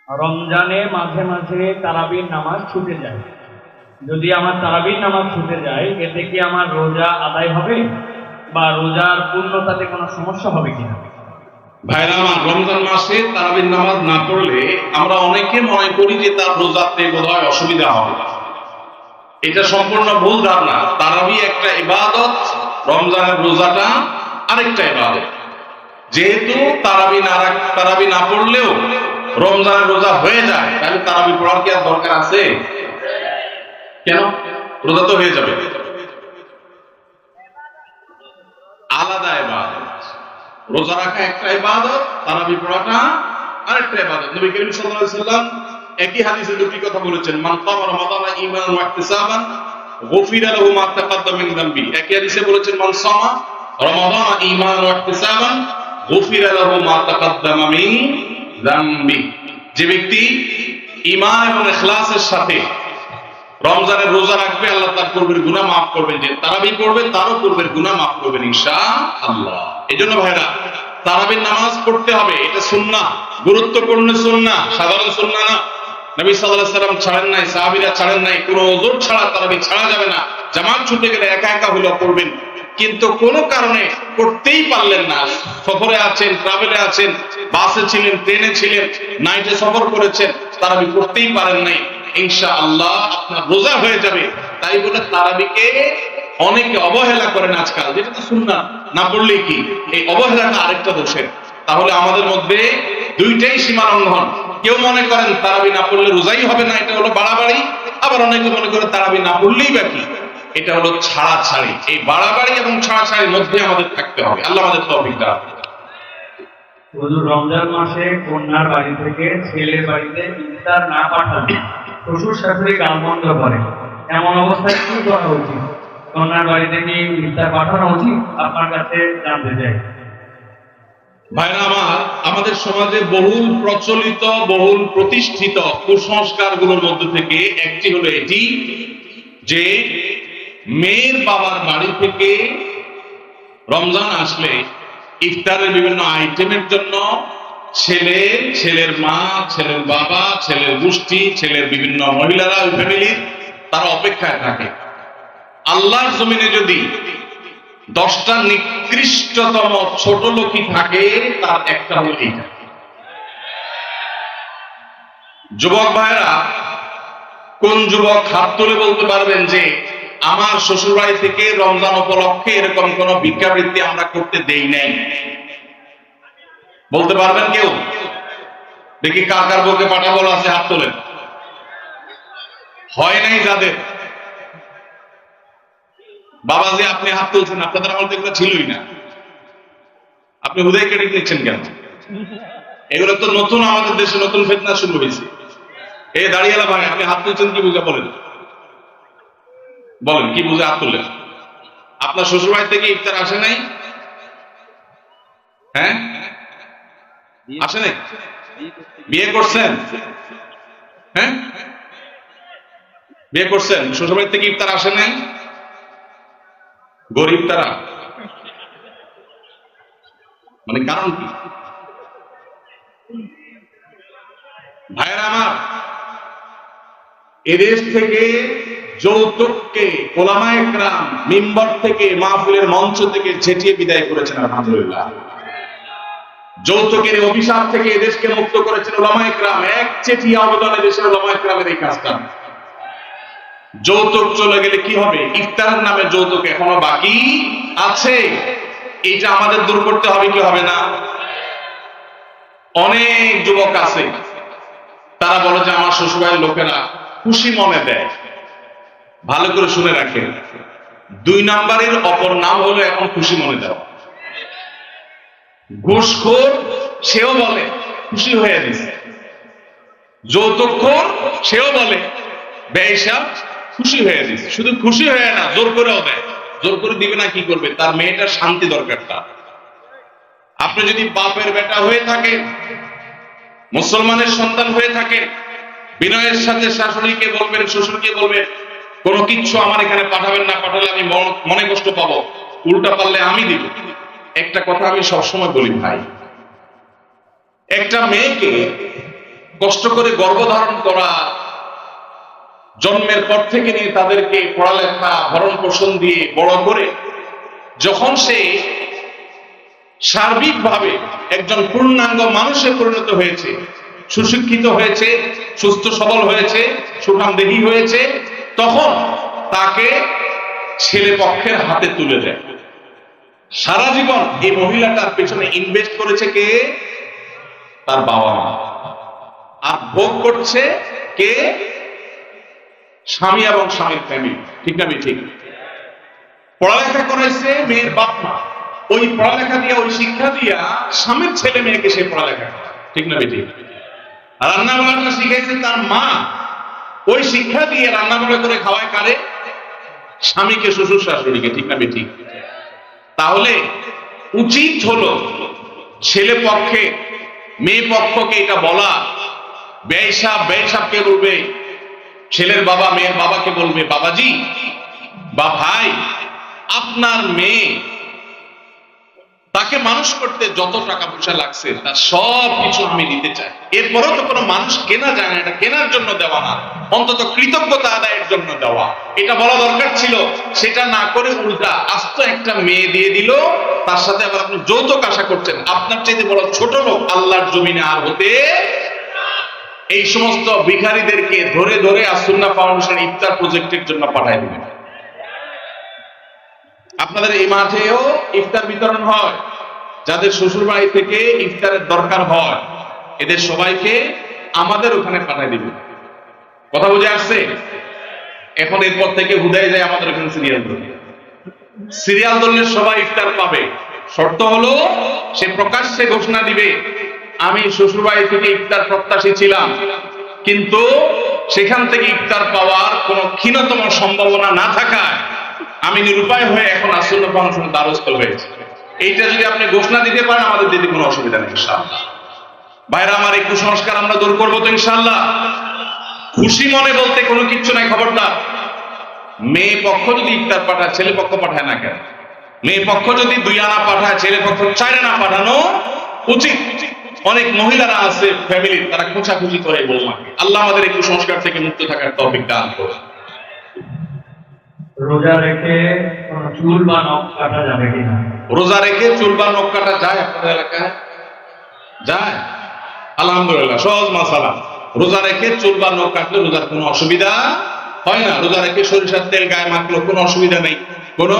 রমজানে মাঝে মাঝে তারাবির নামাজ ছুটে যায়। যদি আমার তারাবির নামাজ ছুটে যায়, এতে কি আমার রোজা আদায় হবে বা রোজার পূর্ণতাতে কোনো সমস্যা হবে কিনা? ভাইরা আমার, রমজান মাসে তারাবির নামাজ না পড়লে আমরা অনেকে মনে করি যে তার রোজাতে বোধহয় অসুবিধা হবে। এটা সম্পূর্ণ ভুল ধারণা। তারাবি একটা ইবাদত, রমজানের রোজাটা আরেকটা ইবাদত। যেহেতু তারাবি না পড়লেও রমজানের রোজা হয়ে যায়, তাহলে তারাবি পড়ার কি আর দরকার আছে? কেন? রোজা তো হয়ে যাবে। আলাদা ইবাদত। রোজা রাখা একটা ইবাদত, তারাবি পড়াটা আরেকটা ইবাদত। নবী করিম সাল্লাল্লাহু আলাইহি ওয়াসাল্লাম একই হাদিসে দুটি কথা বলেছেন, মান কামা রমাদানা ঈমানান ওয়া ইহতিসাবান গুফিরা লাহু মা তাকাদ্দামা মিন যামবি। একই হাদিসে বলেছেন, মান সামা রমাদানা ঈমানান ওয়া ইহতিসাবান গুফিরা লাহু মা তাকাদ্দামা মিন যামবি। যে ব্যক্তি ঈমান এবং ইখলাসের সাথে রমজানের রোজা রাখবে, আল্লাহ তার পূর্বের গুনাহ মাফ করবেন। যে তারাবি পড়বে, তারও পূর্বের গুনাহ মাফ করবেন ইনশাআল্লাহ। এজন্য ভাইরা, তারাবির নামাজ পড়তে হবে। এটা সুন্নাহ, গুরুত্বপূর্ণ সুন্নাহ, সাধারণ সুন্নাহ না। নবী সাল্লাল্লাহু আলাইহি ওয়াসাল্লাম ছাড়েন নাই, সাহাবীরা ছাড়েন নাই। কোনো ওযর ছাড়া তারাবি ছাড়া যাবে না। জামাত ছুটে গেলে একা একা হলেও পড়বেন, কিন্তু কোনো কারণে পড়তেই পারলেন না, সফরে আছেন, ট্রাভেলে আছেন, বাসে ছিলেন, ট্রেনে ছিলেন, নাইটে সফর করেছেন, তারাবি পড়তেই পারেন নাই, ইনশাআল্লাহ আপনার রোজা হয়ে যাবে। তাই বলে তারাবিকে অনেকে অবহেলা করেন আজকাল, যেটা তো সুন্নাহ, না পড়লে কি? এই অবহেলাটা আরেকটা দোষের। তাহলে আমাদের মধ্যে দুইটাই সীমা লঙ্ঘন। কেউ মনে করেন তারাবি না পড়লে রোজাই হবে না, এটা হলো বাড়াবাড়ি। আবার অনেকে মনে করে তারাবি না পড়লেই বাকি, এটা হলো ছাড়াছাড়ি। এই বাড়াবাড়ি এবং ছাড়াছাড়ির মধ্যে আমাদের থাকতে হবে। আল্লাহ আমাদের তৌফিক দান করুন। হুজুর, রমজান মাসে কন্যার বাড়ি থেকে ছেলের বাড়িতে ইফতার না পাঠালে শ্বশুর শাশুড়ি গালমন্দ করে, এমন অবস্থায় কি করা উচিত? কন্যার বাড়িতে কি ইফতার পাঠানো উচিত? আপনার কাছে জানতে চাই। ভাইরা আমার, আমাদের সমাজে বহুল প্রচলিত, বহুল প্রতিষ্ঠিত কুসংস্কারগুলোর মধ্যে থেকে একটি হলো এটি যে মেয়ের বাবার বাড়ি থেকে রমজান আসলে ইফতারের বিভিন্ন আইটেমের জন্য ছেলে, ছেলের মা, ছেলের বাবা, ছেলের গোষ্ঠী, ছেলের বিভিন্ন মহিলারা, ওই ফ্যামিলির, তারা অপেক্ষায় থাকে। আল্লাহর জমিনে যদি 10টা নিকৃষ্টতম ছোট লোকই থাকে, তার একটা হলো এইটা। যুবক ভাইরা, কোন যুবক হাত তুলে বলতে পারবেন যে আমার শ্বশুরবাড়ি থেকে রমজান উপলক্ষে এরকম কোন ভিক্ষাবৃত্তি আমরা করতে দেই নাই? বলতে পারবেন কেউ? দেখি কার কার বউকে পাঠাবো আছে, হাত তোলেন। হয় নাই যাদের। বাবাজি, আপনি হাত তুলছেন, আপনাদের আমল তো এগুলো ছিলই না। আপনি হুদাই কেটে নিচ্ছেন কেন? এগুলো তো নতুন, আমাদের দেশে নতুন ফিতনা শুরু হয়েছে। এই দাঁড়িয়েলা ভাই, আপনি হাত তুলছেন কি বুঝে? বলেন বলেন, কি বুঝে হাত তুললেন? আপনার শ্বশুরবাড়ি থেকে ইফতার আসে নাই? হ্যাঁ, আসে নাই? বিয়ে করছেন? হ্যাঁ, বিয়ে করছেন, শ্বশুরবাড়ি থেকে ইফতার আসে নাই? গরিব তারা, মানে কারণ কি? ভাইরা আমার, এদেশ থেকে যৌতুককে ওলামায়ে কেরাম মিম্বর থেকে, মাহফিলের মঞ্চ থেকে ঝেঁটিয়ে বিদায় করেছেন, আলহামদুলিল্লাহ। যৌতুকের অভিশাপ থেকে এদেশকে মুক্ত করেছেন ওলামায়ে কেরাম। এক চিঠি আবেদনে দেশের ওলামায়ে কেরামের এই কাজটা। যৌতুক চলে গেলে কি হবে? ইফতারের নামে যৌতুক এখনো বাকি আছে। এইটা আমাদের দূর করতে হবে কি হবে না? অনেক যুবক আছে, তারা বলে যে আমার শ্বশুরবাড়ির লোকেরা খুশি মনে দেয়। ভালো করে শুনে রাখেন, 2 নাম্বারের অপর নাম হলো এখন খুশি মনে দেওয়া। ঘুষখোর সেও বলে খুশি হয়ে দিছে, যৌতুকখোর সেও বলে বেহিসাব খুশি হয়ে দিছে। শুধু খুশি হয়ে না, জোর করেও দেয়। জোর করে দিবে না, কি করবে? তার মেয়েটার শান্তি দরকার। তার, আপনি যদি বাপের বেটা হয়ে থাকেন, মুসলমানের সন্তান হয়ে থাকে, বিনয়ের সাথে শাশুড়িকে বলবেন, শ্বশুরকে বলবেন, কোনো কিচ্ছু আমার এখানে পাঠাবেন না, পাঠালে আমি মনে কষ্ট পাবো, উল্টা পারলে আমি দিব। একটা কথা আমি সবসময় বলি ভাই, একটা মেয়েকে কষ্ট করে গর্ভধারণ করা, জন্মের পর থেকে নিয়ে তাদেরকে পড়ালেখা ভরণ পোষণ দিয়ে বড় করে যখন সে সার্বিকভাবে একজন পূর্ণাঙ্গ মানুষে পরিণত হয়েছে, সুশিক্ষিত হয়েছে, সুস্থ সবল হয়েছে, সুঠামদেহী হয়েছে, তখন তাকে ছেলে পক্ষের হাতে তুলে দেয়। সারা জীবন এই মহিলাটার পেছনে ইনভেস্ট করেছে কে? তার বাবা মা। আর ভোগ করছে কে? স্বামী এবং স্বামীর ফ্যামিলি। ঠিক না ঠিক? পড়ালেখা করাইছে মেয়ের বাপ মা, ওই পড়ালেখা দিয়ে, ওই শিক্ষা দিয়া স্বামীর ছেলে মেয়েকে সে পড়ালেখা করে। ঠিক না ঠিক? রান্না বান্না শিখাইছে তার মা, ওই শিক্ষা দিয়ে রান্না বান্না করে খাওয়ায় কারে? স্বামীকে, শ্বশুর শাশুড়িকে। ঠিক না ঠিক? তাহলে উচিত হলো ছেলে পক্ষে মেয়ে পক্ষকে এটা বলা, বেসাবকে বলবে, ছেলের বাবা মেয়ের বাবাকে বলবে, বাবাজি বা ভাই, আপনার মেয়ে তাকে মানুষ করতে যত টাকা পয়সা লাগছে তার সব কিছু আমি দিতে চাই। এরপরও তো কোনো মানুষ কেনা যায় না, এটা কেনার জন্য দেওয়া না, অন্তত কৃতজ্ঞতা আদায়ের জন্য দেওয়া। এটা বলা দরকার ছিল, সেটা না করে উল্টা আস্ত একটা মেয়ে দিয়ে দিল, তার সাথে আবার আপনি যৌতুক আশা করছেন। আপনার চাইতে বড় ছোট লোক আল্লাহর জমিনে আর হতে। এই সমস্ত ভিখারীদেরকে ধরে ধরে আসুন্নাহ ফাউন্ডেশন ইফতার প্রজেক্টের জন্য পাঠায় দিবেন। আপনাদের এই মাঠেও ইফতার বিতরণ হয়, যাদের শ্বশুর বাড়ি থেকে ইফতারের দরকার হয় এদের সবাইকে আমাদের ওখানে পাঠায় দিবেন। কথা বুঝে আসছে? এখন এরপর থেকে হুদায় যায় আমাদের ওখানে সিরিয়াল ধরলে সবাই ইফতার পাবে। শর্ত হলো সে প্রকাশ্যে ঘোষণা দিবে, আমি শ্বশুর বাড়ি থেকে ইফতার প্রত্যাশী ছিলাম, কিন্তু সেখান থেকে ইফতার পাওয়ার কোনো ক্ষীণতম সম্ভাবনা না থাকায় আমি নিরুপায় হয়ে এখন আসুন্নাহ ফাউন্ডেশনের দ্বারস্থ হয়েছে। এইটা যদি আপনি ঘোষণা দিতে পারেন, আমাদের দিতে কোনো অসুবিধা নেই ইনশাআল্লাহ। ভাইরা আমার, এই কুসংস্কার আমরা দূর করবো তো ইনশাআল্লাহ। খুশি মনে বলতে কোনো কিচ্ছু নাই, খবরদার। মেয়ে পক্ষ যদি ইফতার পাঠায়, ছেলে পক্ষ পাঠায় না কেন? মেয়ে পক্ষ যদি 2 আনা পাঠায়, ছেলে পক্ষ 4 আনা পাঠানো উচিত। অনেক মহিলারা আছে ফ্যামিলির, তারা খোঁচাখুচি করে বৌমাকে। আল্লাহ আমাদের এই কুসংস্কার থেকে মুক্ত থাকার তৌফিক দান করুন। রোজা রেখে কোনো চুল বা নখ কাটা যাবে কিনা? রোজা রেখে চুল বা নখ কাটা যায় আপনাদের এলাকায়? যায়? আলহামদুলিল্লাহ, সহজ মাসালা। রোজা রেখে চুল বা নখ কাটলে রোজার কোনো অসুবিধা হয় না। রোজা রেখে সরিষার তেল গায়ে মাখলে কোনো অসুবিধা নেই। কোনো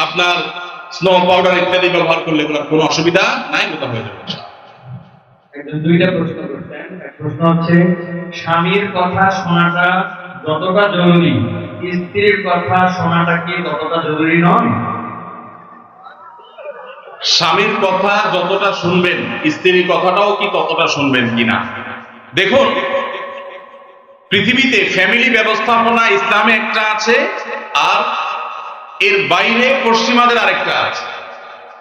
আপনার স্নো পাউডার ইত্যাদি ব্যবহার করলে কোনো অসুবিধা নাই, রোজা হয়ে যাবে। একজন 2টা প্রশ্ন করছেন। এক প্রশ্ন হচ্ছে, স্বামীর কথা শোনাটা যতটা জরুরি, স্ত্রীর কথা শোনাটা কি ততটা জরুরি নয়? স্বামীর কথা যতটা শুনবেন, স্ত্রীর কথাটাও কি ততটা শুনবেন কিনা? দেখুন, পৃথিবীতে ফ্যামিলি ব্যবস্থাপনা ইসলামে একটা আছে, আর এর বাইরে পশ্চিমাদের আরেকটা আছে।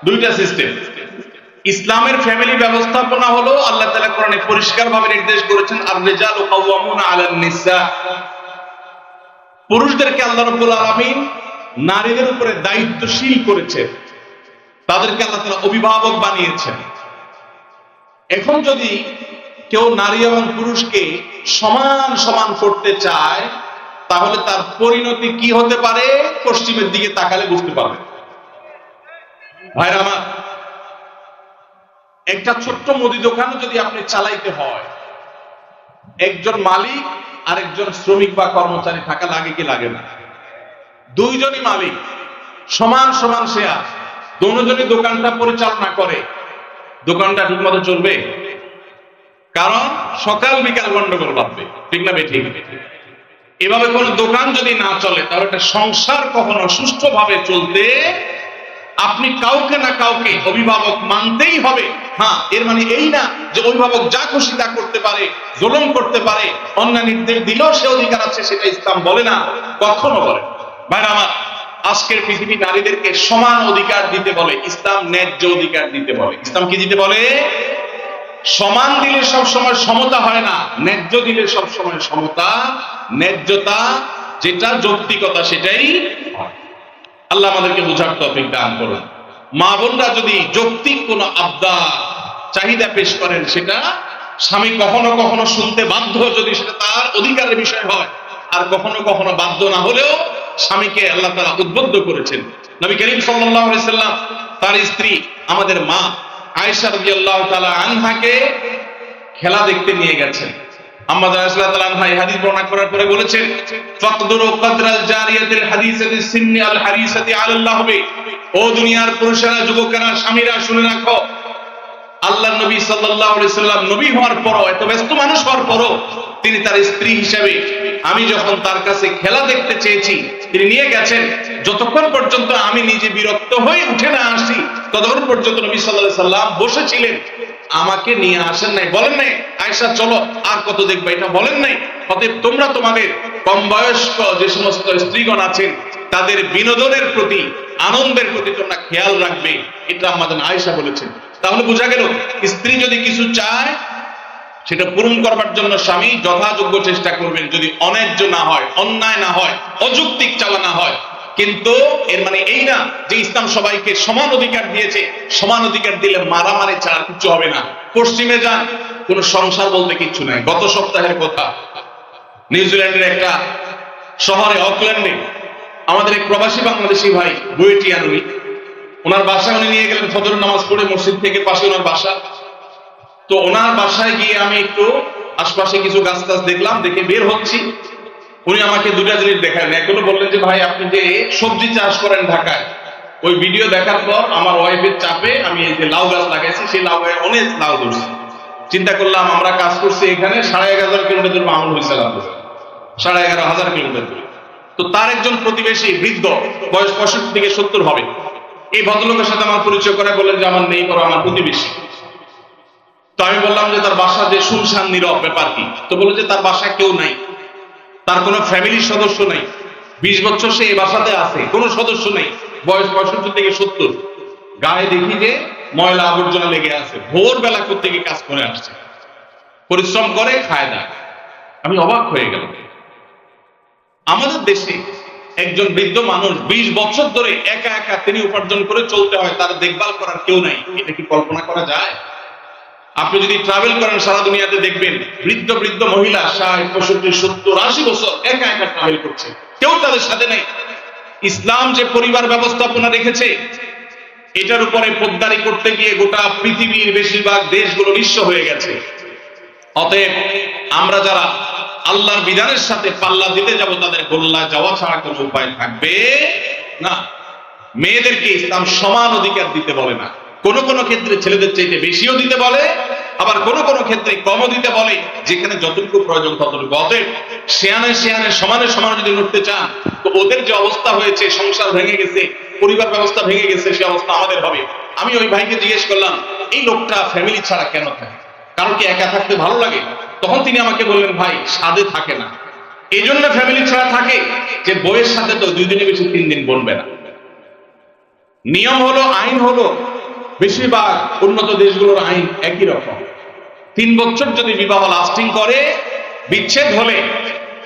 2টা সিস্টেম। ইসলামের ফ্যামিলি ব্যবস্থাপনা হলো, আল্লাহ তাআলা কোরআনে পরিষ্কারভাবে নির্দেশ করেছেন, আর-রিজালু কাওয়ামুনা আলান নিসা। পুরুষদেরকে আল্লাহ রাব্বুল আলামিন নারীদের উপরে দায়িত্বশীল করেছেন, তাদেরকে আল্লাহ তাআলা অভিভাবক বানিয়েছেন। এখন যদি কেউ নারী এবং পুরুষকে সমান সমান করতে চায়, তাহলে তার পরিণতি কি হতে পারে পশ্চিমের দিকে তাকালে বুঝতে পারবে। ভাইরা আমার, একটা ছোট্ট মুদি দোকানও যদি আপনি চালাইতে হয়, একজন মালিক আর একজন শ্রমিক বা কর্মচারী থাকা লাগে কি লাগে না? 2জনই মালিক, সমান সমান শেয়ার, দুজনই দোকানটা পরিচালনা করে, দোকানটা ঠিকমতো চলবে? কারণ সকাল বিকাল গন্ডগোল বাঁধবে। ঠিক না ঠিক? এভাবে কোন দোকান যদি না চলে, তাহলে একটা সংসার কখনো সুষ্ঠুভাবে চলতে আপনি কাউকে না কাউকে অভিভাবক মানতেই হবে। হ্যাঁ, এর মানে এই না যে অভিভাবক যা খুশি তা করতে পারে, জুলুম করতে পারে, অন্যায় নির্দেশ দিলেও সে অধিকার আছে, সেটা ইসলাম বলে না, কখনো বলে। ভাই আমার, আজকের পৃথিবী নারীদেরকে সমান অধিকার দিতে বলে, ইসলাম ন্যায্য অধিকার দিতে বলে। ইসলাম কি দিতে বলে? সমান দিলে সব সময় সমতা হয় না, ন্যায্য দিলে সব সময় সমতা, ন্যায্যতা, যেটা যৌক্তিকতা সেটাই হয়। আল্লাহ আমাদেরকে বোঝার তৌফিক দান করুন। মা বোনরা যদি যৌক্তিক কোনো আবদার, চাহিদা পেশ করেন, সেটা স্বামী কখনো কখনো শুনতে বাধ্য যদি সেটা তার অধিকারের বিষয় হয়, আর কখনো কখনো বাধ্য না হলেও স্বামীকে আল্লাহ তাআলা উদ্বুদ্ধ করেছেন। নবী করিম সাল্লাল্লাহু আলাইহি সাল্লাম তার স্ত্রী আমাদের মা আয়েশা রাদিয়াল্লাহু তাআলা আনহাকে খেলা দেখতে নিয়ে গেছেন। আম্মা রাসূলুল্লাহ সাল্লাল্লাহু আলাইহি ওয়াসাল্লাম হাদিস বর্ণনা করার পরে বলেছেন, ফাকদুরু কদরাল জারিয়াতিল হাদিসাতি সিন্নি আল হারিসাতি আলাল লাহবি। ও দুনিয়ার পুরুষেরা, যুবকেরা, স্বামীরা শুনে রাখো, আল্লাহর নবী সাল্লাল্লাহু আলাইহি সাল্লাম নবী হওয়ার পরও, এত ব্যস্ত মানুষ হওয়ার পরও তিনি তার স্ত্রী হিসেবে আমি যখন তার কাছে খেলা দেখতে চেয়েছি তিনি নিয়ে গেছেন, যতক্ষণ পর্যন্ত আমি নিজে বিরক্ত হয়ে উঠে না আসি ততক্ষণ পর্যন্ত নবী সাল্লাল্লাহু আলাইহি সাল্লাম বসেছিলেন, আমাকে নিয়ে আসেন নাই, বলেন নাই আয়েশা চলো আর কত দেখবে, এটা বলেন নাই। অতএব তোমরা তোমাদের কম বয়স্ক যে সমস্ত স্ত্রীগণ আছেন তাদের বিনোদনের প্রতি, আনন্দের প্রতি তোমরা খেয়াল রাখবে, এটা আমাদের আয়েশা বলেছেন। তাহলে বোঝা গেল স্ত্রী যদি কিছু চায় সেটা পূরণ করবার জন্য স্বামী যথাযোগ্য চেষ্টা করবেন, যদি অন্যায্য না হয়, অন্যায় না হয়, অযৌক্তিক চালা না হয়। কিন্তু এর মানে এই না যে ইসলাম সবাইকে সমান অধিকার দিয়েছে, সমান অধিকার দিলে মারামারি ছাড়া কিছু হবে না। পশ্চিমে যান, কোন সংসার বলতে কিচ্ছু নাই। গত সপ্তাহের কথা, নিউজিল্যান্ডের একটা শহরে অকল্যান্ডে আমাদের এক প্রবাসী বাংলাদেশি ভাই বুয়েটিয়ান, ওনার বাসায় উনি নিয়ে গেলেন ফজর নামাজ পড়ে, মসজিদ থেকে পাশে ওনার বাসা। তো ওনার বাসায় গিয়ে আমি একটু আশপাশে কিছু গাছ টাছ দেখলাম, দেখে বের হচ্ছি, উনি আমাকে দুটা জিনিস দেখালেন। এগুলো বললেন যে ভাই আপনি যে সবজি চাষ করেন ঢাকায়, ওই ভিডিও দেখার পর আমার ওয়াইফের চাপে আমি এই যে লাউ গাছ লাগাইছি, সেই লাউ গায়ে অনেক লাউ ধরছে। চিন্তা করলাম আমরা কাজ করছি এখানে 11,500 কিলোমিটার দূরে আমল হয়েছে, 11,500 কিলোমিটার দূরে। তো তার একজন প্রতিবেশী বৃদ্ধ, বয়স 65 থেকে 70 হবে, এই ভদ্রলোকের সাথে আমার পরিচয় করে বললেন যে আমার নেই, করো আমার প্রতিবেশী। তো আমি বললাম যে তার বাসা যে শুনশান নীরব, ব্যাপার কি? তো বললো যে তার বাসায় কেউ নাই, তার কোনো ফ্যামিলির সদস্য নাই, 20 বছর সে এই বাসাতে আছে, কোনো সদস্য নেই, বয়স 65 থেকে 70, গায়ে দেখি যে ময়লা আবর্জনা লেগে আছে, ভোরবেলা থেকে কাজ করে আসছে, পরিশ্রম করে খায় দায়। আমি অবাক হয়ে গেলাম। আমাদের দেশে একজন বৃদ্ধ মানুষ 20 বছর ধরে একা একা তিনি উপার্জন করে চলতে হয়, তার দেখভাল করার কেউ নাই, এটা কি কল্পনা করা যায়? আপনি যদি ট্রাভেল করেন সারা দুনিয়াতে দেখবেন বৃদ্ধ বৃদ্ধ মহিলা 60, 65, 70, 80 বছর একা একা ট্রাভেল করছে, কেউ তাদের সাথে নেই। ইসলাম যে পরিবার ব্যবস্থাপনা রেখেছে এটার উপরে পোদ্দারি করতে গিয়ে গোটা পৃথিবীর বেশিরভাগ দেশগুলো নিঃস্ব হয়ে গেছে। অতএব আমরা যারা আল্লাহর বিধানের সাথে পাল্লা দিতে যাব তাদের গোল্লা যাওয়া ছাড়া কোনো উপায় থাকবে না। মেয়েদেরকে ইসলাম সমান অধিকার দিতে বলে না, কোন কোন ক্ষেত্রে ছেলেদের চাইতে বেশিও দিতে বলে, আবার কোন কোন ক্ষেত্রে কমও দিতে বলে, যেখানে যতটুকু প্রয়োজন ততটুকু। অতএব শেয়ানে শেয়ানে সমানে সমানে যদি লড়তে চান তো ওদের যে অবস্থা হয়েছে, সংসার ভেঙে গেছে, পরিবার ব্যবস্থা ভেঙে গেছে, সে অবস্থা আমাদের হবে। আমি ওই ভাইকে জিজ্ঞেস করলাম এই লোকটা ফ্যামিলি ছাড়া কেন থাকে, কারণ কি একা থাকতে ভালো লাগে? তখন তিনি আমাকে বললেন ভাই সাধে থাকে না, এই জন্য ফ্যামিলি ছাড়া থাকে যে বইয়ের সাথে তো 2 দিনে বেশি 3 দিন বনবে না। নিয়ম হলো, আইন হলো, বেশিরভাগ উন্নত দেশগুলোর আইন একই রকম। 3 বছর যদি বিবাহ লাস্টিং করে, বিচ্ছেদ হলে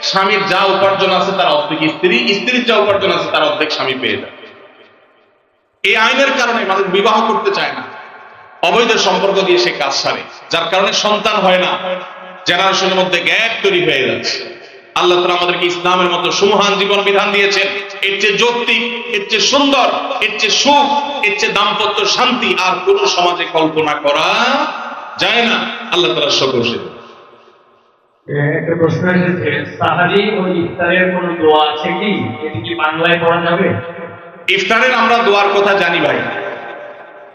স্বামীর যা উপার্জন আছে তার অর্ধেক স্ত্রী, স্ত্রীর যা উপার্জন আছে তার অর্ধেক স্বামী পেয়ে যায়। এই আইনের কারণে মানুষ বিবাহ করতে চায় না, অবৈধ সম্পর্ক দিয়ে সে কাজ সারে, যার কারণে সন্তান হয় না, জেনারেশনের মধ্যে গ্যাপ তৈরি হয়ে যাচ্ছে। আল্লাহ তাআলা আমাদেরকে ইসলামের মতো সুমহান জীবন বিধান দিয়েছেন, এর চেয়ে যৌক্তিক, এর চেয়ে সুন্দর, এর চেয়ে সুখ, এর চেয়ে দাম্পত্য শান্তি আর কোন সমাজে কল্পনা করা যায় না। আল্লাহ তাআলা সকল সেবা। একটা প্রশ্ন এসেছে, সাহারি ও ইফতারের কোনো দোয়া আছে কি? এটি কি বাংলায় পড়া যাবে? ইফতারের আমরা দোয়ার কথা জানি ভাই,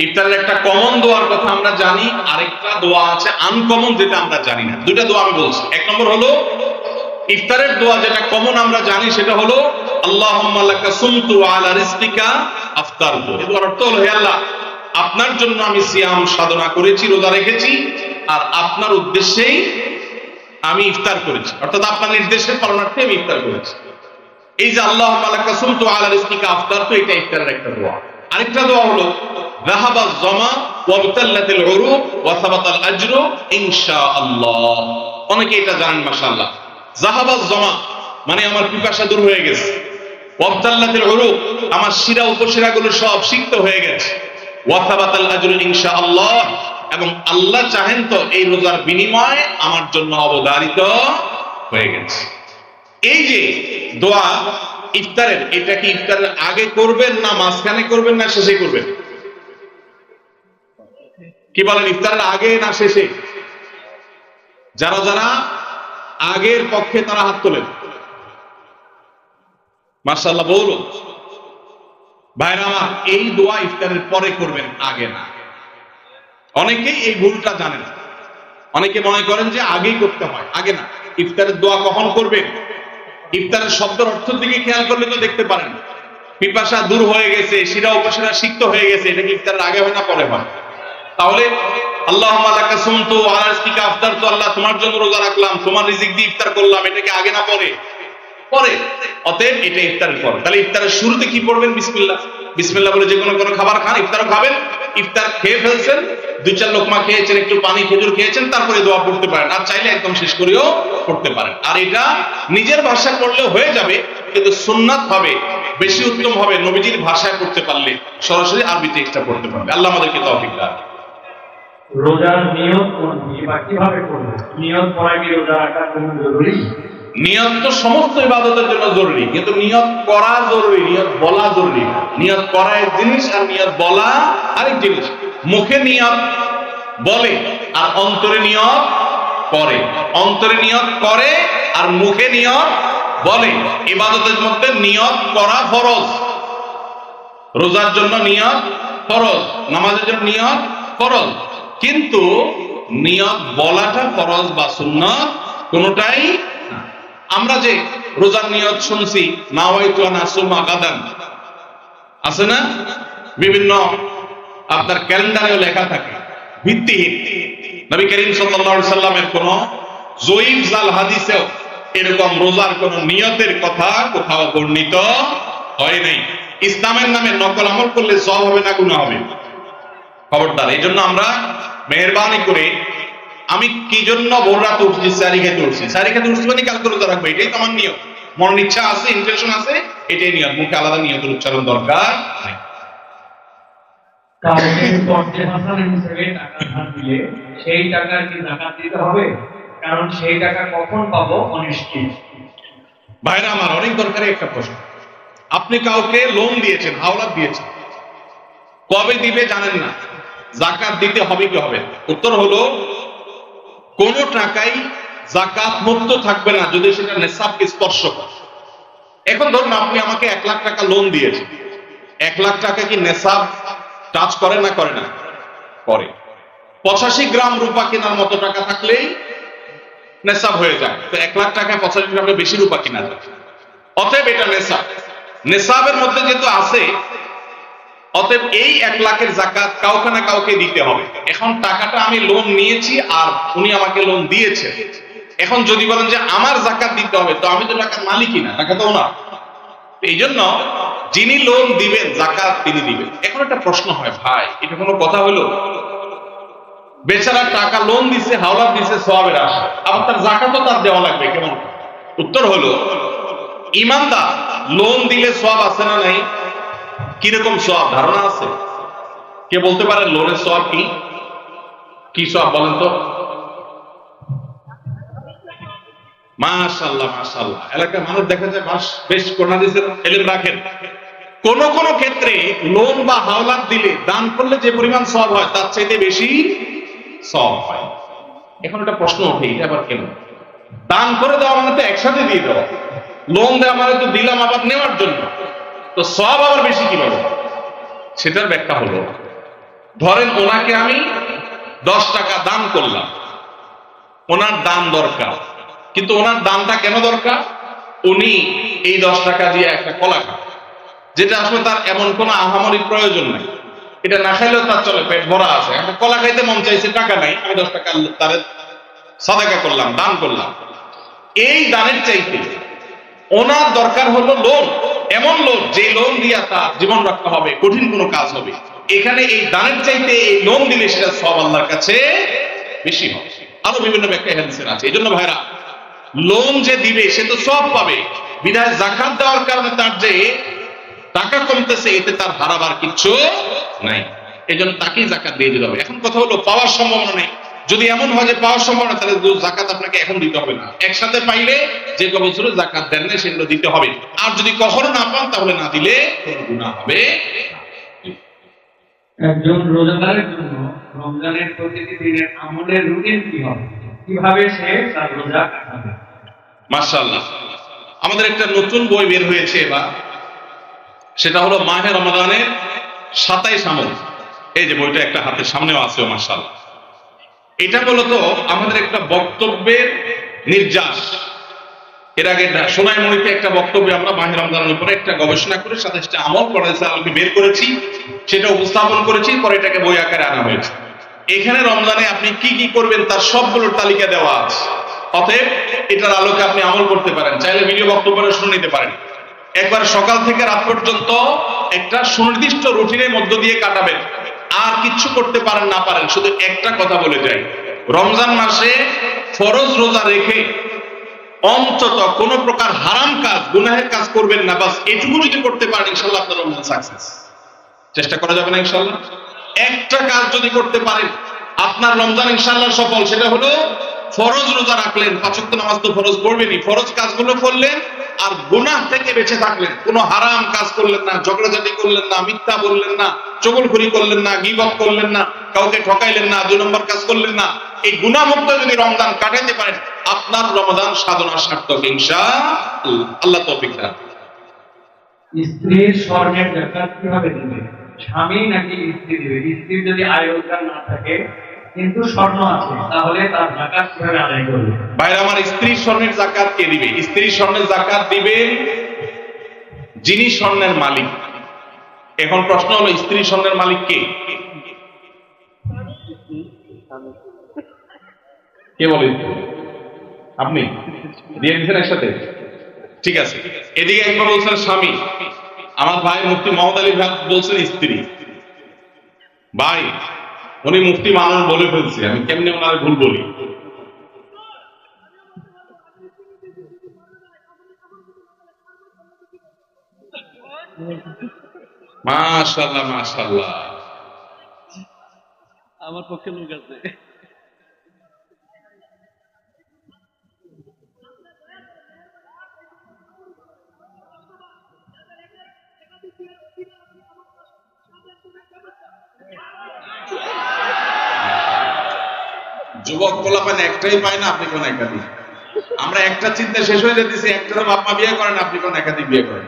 ইফতারের একটা কমন দোয়ার কথা আমরা জানি, আরেকটা দোয়া আছে আনকমন যেটা আমরা জানি না। দুটা দোয়া আমি বলছি। 1 নম্বর হলো ইফতারের দোয়া যেটা কমন আমরা জানি, সেটা হলো আল্লাহুম্মা লাকা সুমতু আলা রিজকিকা আফতারতু। এর অর্থ হলো হে আল্লাহ, আপনার জন্য আমি সিয়াম সাধনা করেছি, রোজা রেখেছি, আর আপনার উদ্দেশ্যেই আমি ইফতার করেছি, অর্থাৎ আপনার নির্দেশের পালনার্থে আমি ইফতার করেছি। এই যে আল্লাহুম্মা লাকা সুমতু আলা রিজকিকা আফতারতু, এটা ইফতারের একটা দোয়া। আরেকটা দোয়া হলো যাহাবা যামা ওয়া বিতাল্লাতিল উরুক ওয়া সাবাতাল আজরু ইনশাআল্লাহ। অনেকে এটা জানেন মাশাআল্লাহ। যাহাবা যামা মানে আমার পিপাসা দূর হয়ে গেছে, ওয়া বিতাল্লাতিল উরুক আমার শিরা উপশিরাগুলো সব সিক্ত হয়ে গেছে, ওয়া সাবাতাল আজরু ইনশাআল্লাহ এবং আল্লাহ চাহেন তো এই রোজার বিনিময় আমার জন্য অবধারিত হয়ে গেছে। এই যে দোয়া ইফতারের, এটা কি ইফতারের আগে করবেন না মাঝখানে করবেন না শেষে করবেন? কি বলেন, ইফতারের আগে না শেষে? যারা যারা আগের পক্ষে তারা হাত তোলেন। মাশাআল্লাহ বলুন ভাইরা আমার, এই দোয়া ইফতারের পরে করবেন, আগে না। অনেকেই এই ভুলটা জানেন, অনেকে মনে করেন যে আগেই করতে হয়, আগে না। ইফতারের দোয়া কখন করবেন? ইফতারের শব্দের অর্থের দিকে খেয়াল করলে তো দেখতে পারেন পিপাসা দূর হয়ে গেছে, শিরা উপশিরা সিক্ত হয়ে গেছে, এটা কি ইফতারের আগে হয় না পরে হয়? তাহলে আল্লাহুম্মা লাকা সুমতু ওয়া আলা রিজকিকা আফতারতু, আল্লাহ তোমার জন্য রোজা রাখলাম, তোমার রিজিক দিয়ে ইফতার করলাম, এটা কি আগে না পরে? পরে। অতএব এটা ইফতারের পরে। তাহলে ইফতারের শুরুতে কি পড়বেন? বিসমিল্লাহ। বিসমিল্লাহ বলে যে কোনো খাবার খান, ইফতারও খাবেন। ইফতার খেয়ে ফেলছেন, 2-4 লোকমা খেয়েছেন, একটু পানি খেজুর খেয়েছেন, তারপরে দোয়া পড়তে পারেন। আর চাইলে একদম শেষ করেও পড়তে পারেন। আর এটা নিজের ভাষা করলেও হয়ে যাবে, কিন্তু সুন্নাত হবে, বেশি উত্তম হবে নবীজির ভাষায় পড়তে পারলে, সরাসরি আরবিতে এক্সট্রা পড়তে পারবে। আল্লাহ আমাদেরকে তৌফিক দান। রোজার নিয়ত বা কিভাবে করবো? নিয়ত করা কি রোজা রাখার জন্য জরুরি? নিয়ত তো সমস্ত ইবাদতের জন্য জরুরি, কিন্তু নিয়ত করা জরুরি, নিয়ত বলা জরুরি না। নিয়ত করা এক জিনিস আর নিয়ত বলা আরেক জিনিস। মুখে নিয়ত বলে আর অন্তরে নিয়ত করে, অন্তরে নিয়ত করে আর মুখে নিয়ত বলে। ইবাদতের মধ্যে নিয়ত করা ফরজ, রোজার জন্য নিয়ত ফরজ, নামাজের জন্য নিয়ত ফরজ, কিন্তু নিয়ত বলাটা ফরজ বা সুন্নাত কোনটাই না। আমরা যে রোজার নিয়ত শুনছি, নাওয়াইতু আন আসুমা গাদান, আছে না? বিভিন্ন আপনার ক্যালেন্ডারেও লেখা থাকে, ভিত্তিহীন। নবী করিম সাল্লাল্লাহু আলাইহি সাল্লামের কোন জয়ীফ জাল হাদিসেও এরকম রোজার কোন নিয়তের কথা কোথাও বর্ণিত হয় নাই। ইসলামের নামে নকল আমল করলে সওয়াব হবে না গুনাহ হবে? খবরদার। এই জন্য আমরা মেহেরবানি করে, আমি কি জন্য ভোর রাতে উঠছি, সারি খেতে উঠছি, সারি খেতে উঠছি মানে কালকে রোজা রাখবো, এটাই তো আমার নিয়ম। মনের ইচ্ছা আছে, ইন্টেনশন আছে, এটাই নিয়ম। মুখে আলাদা নিয়তের উচ্চারণ দরকার নাই। কাউকে পর্দে হাসানের হিসেবে টাকা ধার দিলে সেই টাকার কি যাকাত দিতে হবে? কারণ সেই টাকা কখন পাবো অনিশ্চিত। ভাইরা আমার, অনেক দরকারি একটা প্রশ্ন। আপনি কাউকে লোন দিয়েছেন, হাওলাত দিয়েছেন, কবে দিবে জানেন না, যাকাত দিতে হবে কি হবে? উত্তর হলো, কোন টাকাই যাকাত মুক্ত থাকবে না যদি সেটা নেসাবকে স্পর্শ করে। এখন ধরুন আপনি আমাকে 1 লাখ টাকা লোন দিয়েছেন, 1 লাখ টাকা কি নেসাব টাচ করে না করে না? করে। 85 গ্রাম রূপা কেনার মতো টাকা থাকলেই নেসাব হয়ে যায়। তো 1 লাখ টাকায় 85 গ্রামের বেশি রূপা কিনা যায়। অতএব এটা নেসাব, নেসাবের মধ্যে যেহেতু আছে, অতএব এই 1 লাখের যাকাত কাউকে না কাউকে দিতে হবে। এখন টাকাটা আমি লোন নিয়েছি আর উনি আমাকে লোন দিয়েছে, এখন যদি বলেন যে আমার যাকাত দিতে হবে, তো আমি তো টাকার মালিকই না, টাকা তো ওনার। এই জন্য যিনি লোন দিবেন যাকাত তিনি দিবেন। এখন একটা প্রশ্ন হয়, ভাই এটা কোনো কথা হলো? বেচারা টাকা লোন দিছে, হাওলাত দিছে সওয়াবের আশা, আবার তার যাকাতও তার দেওয়া লাগবে, কেমন? উত্তর হলো, ইমানদার লোন দিলে সওয়াব আছে না নাই? কিরকম সওয়াব ধারণা আছে? কে বলতে পারে লোনের সওয়াব কি? কি সওয়াব বলেন তো? মাশাআল্লাহ মাশাআল্লাহ, এলাকার মানুষ দেখা যায় বেশ কোরআনিসের ইলম রাখেন। কোন কোন ক্ষেত্রে লোন বা হাওলাত দিলে, দান করলে যে পরিমাণ সওয়াব হয় তার চাইতে বেশি সওয়াব হয়। এখন একটা প্রশ্ন ওঠে, এটা আবার কেন? দান করে দেওয়া মানে তো একসাথে দিয়ে দেওয়া, লোন দেওয়া মানে তো দিলাম আবার নেওয়ার জন্য, তো সওয়াব আবার বেশি কিভাবে? সেটার ব্যাখ্যা হলো, ধরেন ওনাকে আমি 10 টাকা দান করলাম, ওনার দান দরকার, কিন্তু ওনার দানটা কেন দরকার? উনি এই 10 টাকা দিয়ে একটা কলা খান, যেটা আসলে তার এমন কোনো আহামরি প্রয়োজন নাই, এটা না খাইলেও তার চলে, পেট ভরা আছে। একটা কলা খাইতে মন চাইছে, টাকা নাই, আমি 10 টাকা তার সাদাকা করলাম, দান করলাম। এই দানের চাইতে ওনার দরকার হলো লোন, এমন লোন যে লোন দিয়া তার জীবন রক্ষা হবে, কঠিন কোনো কাজ হবে। এখানে এই দানের চাইতে এই লোন দিলে সেটা সওয়াব আল্লাহর কাছে বেশি হবে। আরো বিভিন্ন ব্যাখ্যা হাদিসের আছে। এই জন্য ভাইরা, লোন যে দিবে সে তো সওয়াব পাবে, বিধায় যাকাত দেওয়ার কারণে তার যে টাকা কমতেছে, এতে তার হারাবার কিচ্ছু নাই। এই জন্য তাকেই জাকাত দিয়ে দিতে হবে। এখন কথা হলো পাওয়ার সম্ভাবনা নেই, যদি এমন হয় যে পাওয়ার সম্ভাবনা, তাহলে জাকাত আপনাকে এখন দিতে হবে না, একসাথে পাইলে যে বছরে জাকাত দেন না সেগুলো দিতে হবে। আর যদি কখনো না পান তাহলে না দিলে কোনো গুনাহ হবে। একজন রোজাদারের জন্য রমজানের প্রতিটি দিনের আমলের রুটিন কি হবে, কিভাবে সে তার রোজা কাটাবে? মাশাআল্লাহ, আমাদের একটা নতুন বই বের হয়েছে এবার, সেটা হলো মাহে রমাদানের 27 আমল। এই যে বইটা একটা হাতের সামনেও আছে, মাশাআল্লাহ। এটা মূলত আমাদের একটা বক্তব্যের নির্যাস। এর আগে সোনাইমণিতে একটা বক্তব্যে আমরা মাহে রমজানের উপরে একটা গবেষণা করে 27টা আমল পড়াইছি, বের করেছি, সেটা উপস্থাপন করেছি, পরে এটাকে বই আকারে আনা হয়েছে। এখানে রমজানে আপনি কি কি করবেন তার সবগুলোর তালিকা দেওয়া আছে। অতএব এটার আলোকে আপনি আমল করতে পারেন, চাইলে ভিডিও বক্তব্যটা শুনে নিতে পারেন। একবার সকাল থেকে রাত পর্যন্ত একটা সুনির্দিষ্ট রুটিনের মধ্য দিয়ে কাটাবেন, আর কিচ্ছু করতে পারেন না পারেন, শুধু একটা কথা বলে যাই, রমজান মাসে ফরজ রোজা রেখে অন্তত কোন প্রকার হারাম কাজ, গুনাহের কাজ করবেন না। বাস এটুকু যদি করতে পারেন ইনশাআল্লাহ আপনার রমজান সাকসেস। চেষ্টা করা যাবে না ইনশাআল্লাহ? একটা কাজ যদি করতে পারেন আপনার রমজান ইনশাআল্লাহ সফল। সেটা হলো ফরজ রোজা রাখলেন, 5 ওয়াক্ত নামাজ তো ফরজ পড়বেনই, ফরজ কাজগুলো করলেন, আর গুনাহ থেকে বেঁচে থাকলেন, কোনো হারাম কাজ করলেন না, ঝগড়াঝাটি করলেন না, মিথ্যা বললেন না, চগলখড়ি করলেন না, গীবত করলেন না, কাউকে ঠকাইলেন না, 2 নম্বর কাজ করলেন না। এই গুনাহমুক্ত যদি রমজান কাটাইতে পারেন আপনার রমজান সাধনা সার্থক ইনশাআল্লাহ। আল্লাহ তৌফিক দান। স্ত্রীর স্বর্ণের জাকাত কিভাবে দিবে? স্বামী নাকি স্ত্রী দিবে? স্ত্রীর যদি আয় রোজগার না থাকে কিন্তু স্বর্ণ আছে, তাহলে তার জাকাত কিভাবে আদায় করবে? ভাইরা আমার, স্ত্রীর স্বর্ণের জাকাত কে দিবে? স্ত্রীর স্বর্ণের জাকাত দিবেন যিনি স্বর্ণের মালিক। এখন প্রশ্ন হলো স্ত্রীর স্বর্ণের মালিক কে? কে বলে? আপনি দিয়ে দিচ্ছেন একসাথে? ঠিক আছে, এদিকে একবার বলছেন স্বামী, আমার ভাই মুফতি মোহাম্মদ আলী ভাই বলছেন স্ত্রী। ভাই উনি মুফতি মানুষ বলে ফেলছে, আমি কেমনে ওনার ভুল বলি? মাশাআল্লাহ মাশাআল্লাহ, আমার পক্ষে লোক আছে। যুবক পোলাপান একটাই পায় না, আপনি কোন একাধিক? আমরা একটা চিন্তা শেষ হয়ে যেতেছি, একটারও বাপ মা বিয়ে করেন, আপনি কোন একাধিক বিয়ে করেন?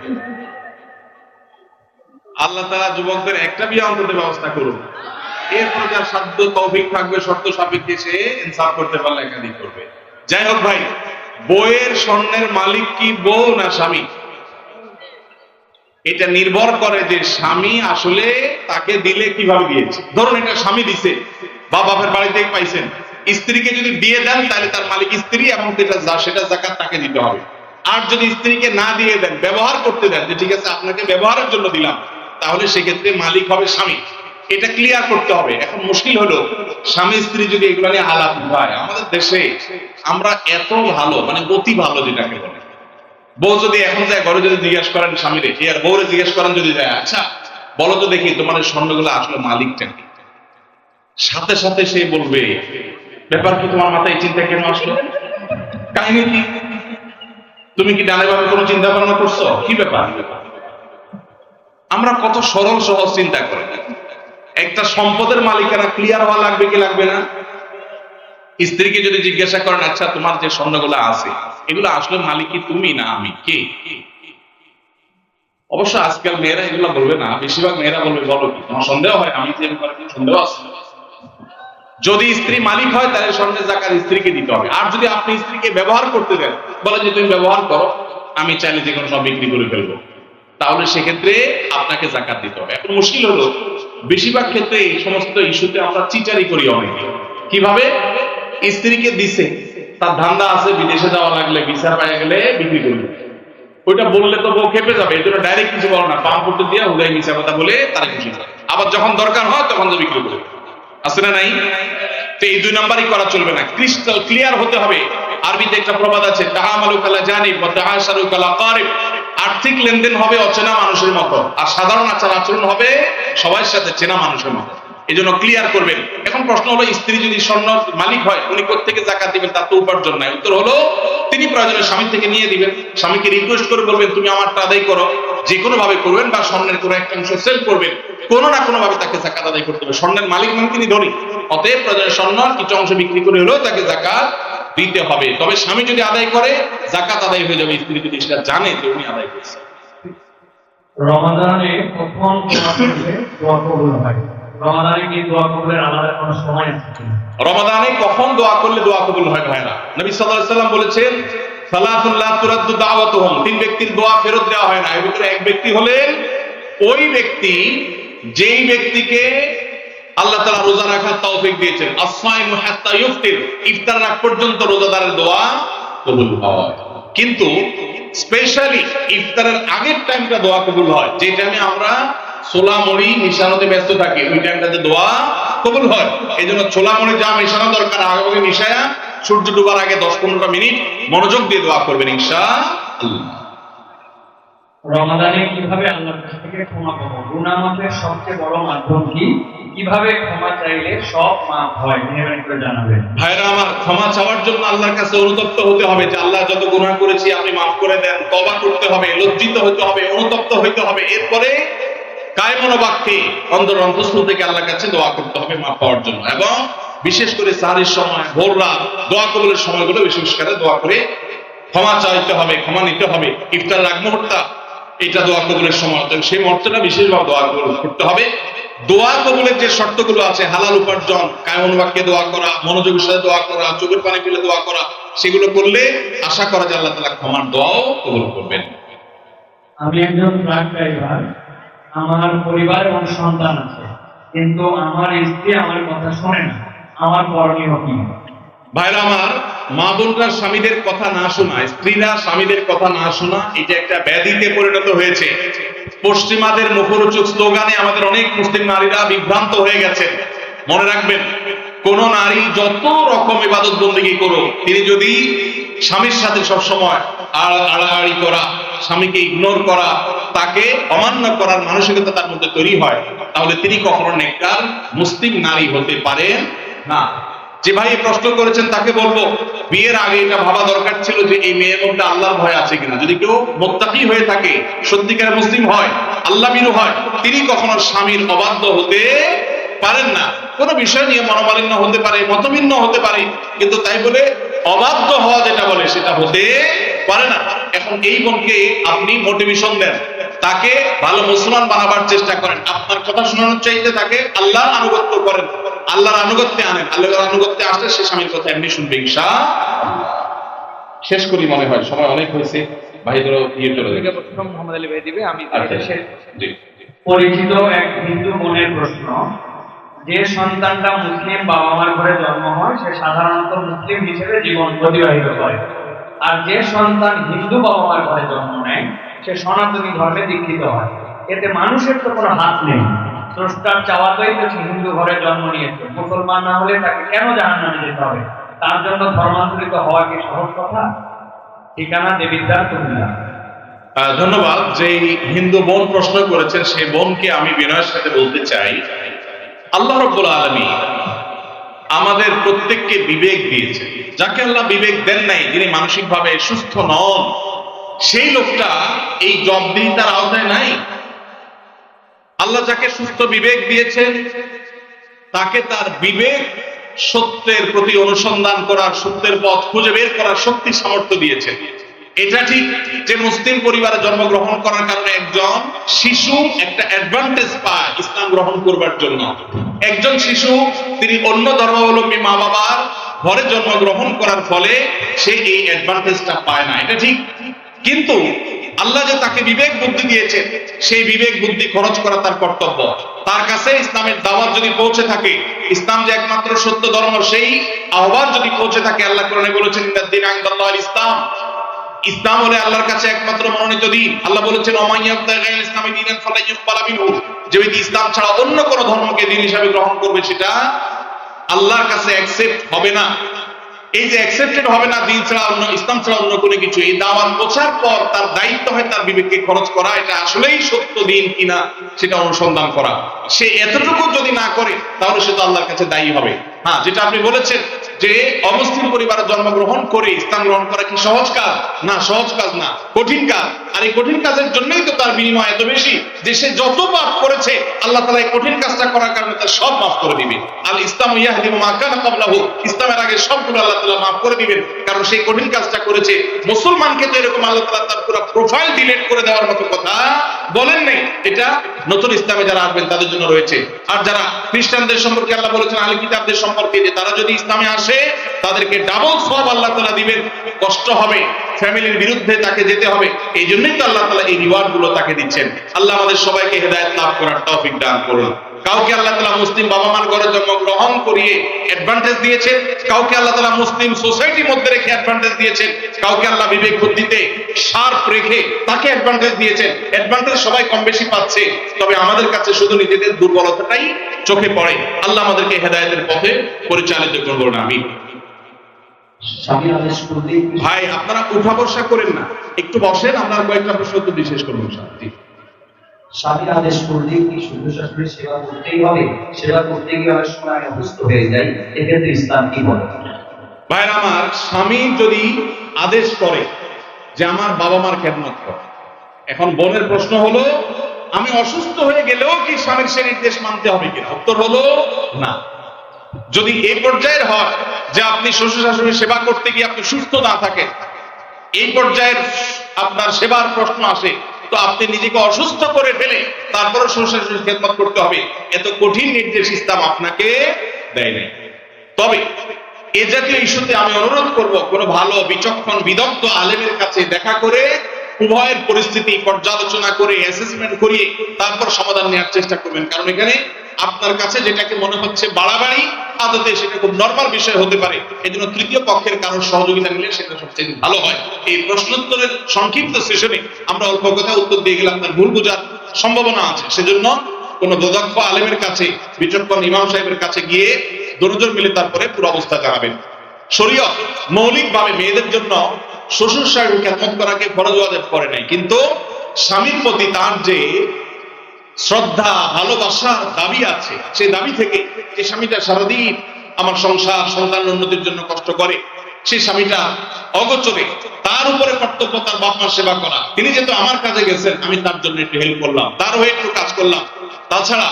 আল্লাহ তাআলা যুবকদের একটা বিয়ে অন্তত ব্যবস্থা করুন, এরপর যার সাধ্য তৌফিক থাকবে শর্ত সাপেক্ষে সে ইনসাফ করতে পারলে একাধিক করবে। যাই হোক ভাই, বউয়ের স্বর্ণের মালিক কি বউ না স্বামী? এটা নির্ভর করে যে স্বামী আসলে তাকে দিলে কিভাবে দিয়েছে। ধরুন এটা স্বামী দিছে বা বাপের বাড়ি থেকে পাইছেন, স্ত্রীকে যদি দিয়ে দেন তাহলে তার মালিক স্ত্রী, এবং সেটা যাকাত তাকে দিতে হবে। আর যদি স্ত্রীকে না দিয়ে দেন, ব্যবহার করতে দেন, যে ঠিক আছে আপনাকে ব্যবহারের জন্য দিলাম, তাহলে সেক্ষেত্রে মালিক হবে স্বামী। এটা ক্লিয়ার করতে হবে। এখন মুশকিল হলো স্বামী স্ত্রী যদি এগুলো নিয়ে আলাপ হয়, আমাদের দেশে আমরা এত ভালো, মানে গতি ভালো যেটাকে বলে, বউ যদি এখন যায় ঘরে যদি জিজ্ঞেস করেন স্বামীরে, আর বউরে জিজ্ঞেস করেন যদি যায়, আচ্ছা বলো তো দেখি তোমার স্বর্ণগুলো আসলে মালিকটা কি, সাথে সাথে সে বলবে ব্যাপার কি, তোমার মাথায় চিন্তা কেন আসলো, কাহিনী কি, তুমি কি ডানে ভাবে কোনো চিন্তা ভাবনা করছো, কি ব্যাপার? আমরা কত সরল সহজ চিন্তা করি। একটা সম্পদের মালিকানা ক্লিয়ার হওয়া লাগবে কি লাগবে না? স্ত্রীকে যদি জিজ্ঞাসা করেন, আচ্ছা তোমার যে স্বর্ণগুলো আছে এগুলো আসলে মালিক কি তুমি না আমি, কে? অবশ্য আজকাল মেয়েরা এগুলো বলবে না, বেশিরভাগ মেয়েরা বলবে বলো কি, তোমার সন্দেহ হয় আমি যে সন্দেহ আছে? যদি স্ত্রী মালিক হয় তাহলে স্বর্ণের জাকাত স্ত্রীকে দিতে হবে। আর যদি আপনি স্ত্রীকে ব্যবহার করতে দেন, বলে যে তুমি ব্যবহার করো, আমি চাইলে যে কোনো সব বিক্রি করে ফেলবো, তাহলে সেক্ষেত্রে আপনাকে জাকাত দিতে হবে। এখন মুশকিল হলো বেশিরভাগ ক্ষেত্রে এই সমস্ত ইস্যুতে আমরা চিটারি করি অনেকে। কিভাবে? স্ত্রীকে দিছে, তার ধান্দা আছে বিদেশে যাওয়া লাগলে ভিসা পাইয়া গেলে বিক্রি করবে, ওইটা বললে তো বউ খেপে যাবে, এই জন্য ডাইরেক্ট কিছু বলো না, পাম করতে দিয়ে হুদাই মিশা কথা বলে তারা খুশি করে। আবার যখন দরকার হয় তখন তো বিক্রি করে, আছে না নাই? তো এই 2 নাম্বারই করা চলবে না, ক্রিস্টাল ক্লিয়ার হতে হবে। আরবিতে একটা প্রবাদ আছে, তাআমালু কালা জানিব ওয়া তাআশারু কালা কারিব। আর্থিক লেনদেন হবে অচেনা মানুষের মতো, আর সাধারণ আচার আচরণ হবে সবার সাথে চেনা মানুষের মতো। এই জন্য ক্লিয়ার করবেন। এখন প্রশ্ন হলো, স্ত্রী যদি স্বর্ণ মালিক হয় উনি কোত্থেকে জাকাত দিবেন? তার তো উপার্জন নাই। উত্তর হলো, তিনি প্রয়োজনে স্বামী থেকে নিয়ে দিবেন। স্বামীকে রিকোয়েস্ট করে বলবেন তুমি আমারটা আদায় করো, যে কোনো ভাবে করবেন, বা স্বর্ণের কোনো একটা অংশ সেল করবেন, কোনো না কোনো ভাবে তাকে জাকাত আদায় করতে হবে। স্বর্ণের মালিক মানে তিনি ধনী, অতএব প্রয়োজনে স্বর্ণ কিছু অংশ বিক্রি করে হলেও তাকে জাকাত দিতে হবে। তবে স্বামী যদি আদায় করে জাকাত আদায় হয়ে যাবে, স্ত্রী যদি সেটা জানে যে উনি আদায় করছে। রমাদানে কখন দোয়া করলে দোয়া কবুল হয়? রমাদানে কি দোয়া কবুলের আলাদা কোনো সময় আছে কিনা? রমাদানে কখন দোয়া করলে দোয়া কবুল হয় ভাইরা? নবী সাল্লাল্লাহু আলাইহি সাল্লাম বলেছেন, সালাতুন লা তুরাদ্দু দাওয়াতুহুম, তিন ব্যক্তির দোয়া ফেরত দেওয়া হয় না। এর ভিতরে এক ব্যক্তি হলেন ওই ব্যক্তি যেই ব্যক্তিকে আল্লাহ তাআলা রোজা রাখার তৌফিক দিয়েছেন। as-সাইমু হাত্তা ইফতির, ইফতার আগ পর্যন্ত রোজাদারের দোয়া কবুল হয়। কিন্তু স্পেশালি ইফতারের আগের টাইমটা দোয়া কবুল হয়, যে টাইমে আমরা ছোলা মুড়ি মিশানোতে ব্যস্ত থাকি, ওই টাইমটাতে দোয়া কবুল হয়। এই জন্য ছোলা মুড়ি যা মিশানো দরকার আগে মিশায়া সূর্য ডুবার আগে 10-15 মিনিট মনোযোগ দিয়ে দোয়া করবেন ইনশাআল্লাহ। রমাদানে কিভাবে আল্লাহর কাছ থেকে ক্ষমা পাবো? গুনাহ মাফের সবচেয়ে বড় মাধ্যম কি? কিভাবে ক্ষমা চাইলে সব মাফ হয়? মেহেরবানি করে জানাবেন। ভাইরা আমার, ক্ষমা চাওয়ার জন্য আল্লাহর কাছে অনুতপ্ত হতে হবে যে আল্লাহ যত গুনাহ করেছি আপনি মাফ করে দেন। তওবা করতে হবে, লজ্জিত হতে হবে, অনুতপ্ত হতে হবে। এরপরে কায়মন বাক্যে অন্তঃস্থল থেকে আল্লাহর কাছে দোয়া করতে হবে মাফ পাওয়ার জন্য। এবং বিশেষ করে সাহারির সময়, ভোর রাত, দোয়া কবুলের সময়গুলো বিশেষ করে দোয়া করে ক্ষমা চাইতে হবে, ক্ষমা নিতে হবে। ইফতারের আগ মুহূর্ত এটা দোয়া কবুলের সময়, সেই মুহূর্তটা বিশেষভাবে দোয়া কবুল করতে হবে। দোয়া কবুলের যে শর্তগুলো আছে, হালাল উপার্জন, কায়মন বাক্যে দোয়া করা, মনোযোগের সাথে দোয়া করা, চোখের পানি ফেলে দোয়া করা, সেগুলো করলে আশা করা যায় আল্লাহ তাআলা ক্ষমার দোয়াও কবুল করবেন। আমি একজন ট্রাক ড্রাইভার, আমার পরিবার এবং সন্তান আছে, কিন্তু আমার স্ত্রী আমার কথা শোনে না, আমার করণীয় কি? ভাইরা আমার, মা বোনরা স্বামীদের কথা না শোনা, স্ত্রীরা স্বামীদের কথা না শোনা, এটা একটা ব্যাধিতে পরিণত হয়েছে। পশ্চিমাদের মুখরোচক স্লোগানে আমাদের অনেক মুসলিম নারীরা বিভ্রান্ত হয়ে গেছে। মনে রাখবেন, কোন নারী যত রকম ইবাদত বন্দেগী করুক, তিনি যদি স্বামীর সাথে সবসময় আড়াআড়ি করা, স্বামীকে ইগনোর করা, তাকে অমান্য করার মানসিকতা তার মধ্যে তৈরি হয়, তাহলে তিনি কখনো নেককার মুসলিম নারী হতে পারেন না। যে ভাই প্রশ্ন করেছেন তাকে বলবো, বিয়ের আগে এটা ভাবা দরকার ছিল যে এই মেয়ের মধ্যে আল্লাহর ভয় আছে কিনা। যদি কেউ মুত্তাকি হয়ে থাকে, সত্যিকার মুসলিম হয়, আল্লাহ ভীরু হয়, তিনি কখনো স্বামীর অবাধ্য হতে পারেন না। কোন বিষয় নিয়ে মনোমালিন্য হতে পারে, মতভিন্ন হতে পারে, কিন্তু তাই বলে অবাধ্য হওয়া যেটা বলে সেটা হতে পারে না। এখন এই বোনকে আপনি মোটিভেশন দেন, তাকে ভালো মুসলমান বানাবার চেষ্টা করেন। আপনার কথা শোনানোর চাইতে তাকে আল্লাহর আনুগত্য করেন, আল্লাহর আনুগত্যে আনেন। আল্লাহর আনুগত্যে আসলে সে স্বামীর কথা এমনি শুনবে ইনশাআল্লাহ। শেষ করি, মনে হয় সময় অনেক হয়েছে। ভাইদেরও দিয়ে চলে যাবে। মোহাম্মদ আলী ভাই দিবে, আমি আচ্ছা, জি। পরিচিত এক হিন্দু বোনের প্রশ্ন, যে সন্তানটা মুসলিম বাবা মার ঘরে জন্ম হয় সে সাধারণত মুসলিম হিসেবে জীবন অতিবাহিত করে, আর যে সন্তান হিন্দু বাবা মার ঘরে জন্ম নেয় সে সনাতনী ধর্মে দীক্ষিত হয়। এতে মানুষের তো কোনো হাত নেই, স্রষ্টার চাওয়াতেই তো সে হিন্দু ঘরে জন্ম নিয়েছে। মুসলমান না হলে তাকে কেন জাহান্নামে যেতে হবে? তার জন্য ধর্মান্তরিত হওয়া কি সহজ কথা? ঠিকানা দেবিদ্বার কুমিল্লা। ধন্যবাদ। যে হিন্দু বোন প্রশ্ন করেছেন সেই বোনকে আমি বিনয়ের সাথে বলতে চাই, আল্লাহ রাব্বুল আলামিন আমাদের প্রত্যেককে বিবেক দিয়েছেন। যাকে আল্লাহ বিবেক দেন নাই, যিনি মানসিকভাবে সুস্থ নন, সেই লোকটা এই জবাবদিহিতার আওতায় নাই। আল্লাহ যাকে সুস্থ বিবেক দিয়েছেন তাকে তার বিবেক সত্যের প্রতি অনুসন্ধান করার, সত্যের পথ খুঁজে বের করার শক্তি সামর্থ্য দিয়েছেন। এটা ঠিক যে মুসলিম পরিবারে জন্মগ্রহণ করার কারণে একজন শিশু একটা অ্যাডভান্টেজ পায় ইসলাম গ্রহণ করবার জন্য। একজন শিশু তিনি অন্য ধর্মাবলম্বী মা বাবার ঘরে জন্মগ্রহণ করার ফলে সে এই অ্যাডভান্টেজটা পায় না, এটা ঠিক। কিন্তু আল্লাহ যে তাকে বিবেক বুদ্ধি দিয়েছেন, সেই বিবেক বুদ্ধি খরচ করা তার কর্তব্য। তার কাছে ইসলামের দাওয়াত যদি পৌঁছে থাকে, ইসলাম যে একমাত্র সত্য ধর্ম, সেই আহ্বান যদি পৌঁছে থাকে, আল্লাহ কোরআনে বলেছেন ইন্নাদ-দীনা ইনদাল্লাহিল ইসলাম, ইসলাম হলো আল্লাহর কাছে একমাত্র মনোনীত দিন। আল্লাহ বলেছেন ওয়া মান ইয়াবতাগি গায়রাল ইসলামি দীনান ফালান ইউকবালা মিনহু, যে ব্যক্তি ইসলাম ছাড়া অন্য কোন ধর্মকে দিন হিসাবে গ্রহণ করবে সেটা আল্লাহর কাছে অ্যাকসেপ্ট হবে না। এই যে অ্যাকসেপ্টেড হবে না দিন ছাড়া অন্য, ইসলাম ছাড়া অন্য কোনো কিছু, এই দাওয়াত পৌঁছার পর তার দায়িত্ব হয় তার বিবেককে খরচ করা, এটা আসলেই সত্য দিন কিনা সেটা অনুসন্ধান করা। সে এতটুকু যদি না করে তাহলে সে তো আল্লাহর কাছে দায়ী হবে। হ্যাঁ, যেটা আপনি বলেছেন যে অমুসলিম পরিবারে জন্মগ্রহণ করে ইসলাম গ্রহণ করা কি সহজ কাজ? না, সহজ কাজ না, কঠিন কাজ। আর এই কঠিন কাজের জন্যই তো তার বিনিময় এত বেশি যে সে যত পাপ করেছে আল্লাহ তাআলা এই কঠিন কাজটা করার কারণে তার সব মাফ করে দিবেন। আল ইসলাম ইয়াহদি মা কানা ক্বাবলাহু, ইসলামের আগে সবগুলো আল্লাহ তাআলা মাফ করে দিবেন, কারণ সেই কঠিন কাজটা করেছে। মুসলমানকে তো এরকম আল্লাহ তাআলা তার পুরো প্রোফাইল ডিলিট করে দেওয়ার মতো কথা বলেন নাই। এটা নতুন ইসলামে যারা আসবেন তাদের জন্য রয়েছে। আর যারা খ্রিস্টানদের সম্পর্কে আল্লাহ বলেছেন আহলে কিতাবদের সম্পর্কে যে তারা যদি ইসলামে আসে তাদেরকে ডাবল সওয়াব আল্লাহ তাআলা দিবেন, কষ্ট হবে, ফ্যামিলির বিরুদ্ধে তাকে যেতে হবে, এই জন্যই তো আল্লাহ তাআলা এই রিওয়ার্ড গুলো তাকে দিচ্ছেন। আল্লাহ আমাদের সবাইকে হেদায়েত লাভ করার তৌফিক দান করুন। কাউকে আল্লাহ তাআলা মুসলিম বাবা মার ঘরে জন্মগ্রহণ করিয়ে অ্যাডভান্টেজ দিয়েছেন, কাউকে আল্লাহ তাআলা মুসলিম সোসাইটির মধ্যে রেখে অ্যাডভান্টেজ দিয়েছেন, কাউকে আল্লাহ বিবেক বুদ্ধিতে শার্প রেখে তাকে অ্যাডভান্টেজ দিয়েছেন। অ্যাডভান্টেজ সবাই কম বেশি পাচ্ছে, তবে আমাদের কাছে শুধু নিজেদের দুর্বলতাটাই চোখে পড়ে। আল্লাহ আমাদেরকে হেদায়েতের পথে পরিচালিত করুন, আমিন। ভাই আপনারা উঠা বসা করেন না, একটু বসেন, আমরা কয়েকটা প্রশ্ন উত্তর দিয়ে শেষ করবো। শান্তি স্বামীর আদেশ করলে কি শুধু শাশুড়ির সেবা করতেই হবে? সেবা করতে গিয়ে অনেক সময় আমি অসুস্থ হয়ে যাই, এক্ষেত্রে ইসলাম কি বলে? ভাইরা আমার, স্বামী যদি আদেশ করে যে আমার বাবা মার খেদমত কর, এখন বোনের প্রশ্ন হলো আমি অসুস্থ হয়ে গেলেও কি স্বামীর সে নির্দেশ মানতে হবে কিনা? উত্তর হলো না। যদি এই পর্যায়ের হয় যে আপনি শ্বশুর শাশুড়ির সেবা করতে গিয়ে আপনি সুস্থ না থাকেন, এই পর্যায়ের আপনার সেবার প্রশ্ন আসে, তো আপনি নিজেকে অসুস্থ করে ফেলে তারপরে শ্বশুর শাশুড়ির খেদমত করতে হবে, এত কঠিন নির্দেশ ইসলাম আপনাকে দেয় নাই। তবে এ জাতীয় ইস্যুতে আমি অনুরোধ করব, কোন ভালো বিচক্ষণ বিদগ্ধ আলেমের কাছে দেখা করে উভয়ের পরিস্থিতি পর্যালোচনা করে অ্যাসেসমেন্ট করিয়ে তারপর সমাধান নেওয়ার চেষ্টা করবেন। কারণ এখানে আপনার কাছে যেটাকে মনে হচ্ছে বাড়াবাড়ি, আদতে সেটা খুব নরমাল বিষয় হতে পারে। এই জন্য তৃতীয় পক্ষের কারোর সহযোগিতা নিলে সেটা সবচেয়ে ভালো হয়। এই প্রশ্নোত্তরের সংক্ষিপ্ত সেশনে আমরা অল্প কথা উত্তর দিয়ে গেলে আপনার ভুল বোঝার সম্ভাবনা আছে। সেজন্য কোন দক্ষ আলেমের কাছে, বিচক্ষণ ইমাম সাহেবের কাছে গিয়ে দুজন মিলে তারপরে পুরো অবস্থা জানাবেন। শরীয়ত মৌলিকভাবে মেয়েদের জন্য শ্বশুর শাশুড়ির খেদমত করাকে ফরজ ওয়াজিব করে নাই, কিন্তু স্বামীর প্রতি তার যে শ্রদ্ধা ভালোবাসার দাবি আছে, সেই দাবি থেকে যে স্বামীটা সারাদিন আমার সংসার সন্তান উন্নতির জন্য কষ্ট করে, সেই স্বামীটা অগোচরে তার উপরে কর্তব্য তার বাপ মার সেবা করা। তিনি যেহেতু আমার কাজে গেছেন, আমি তার জন্য একটু হেল্প করলাম, তার হয়ে একটু কাজ করলাম। তাছাড়া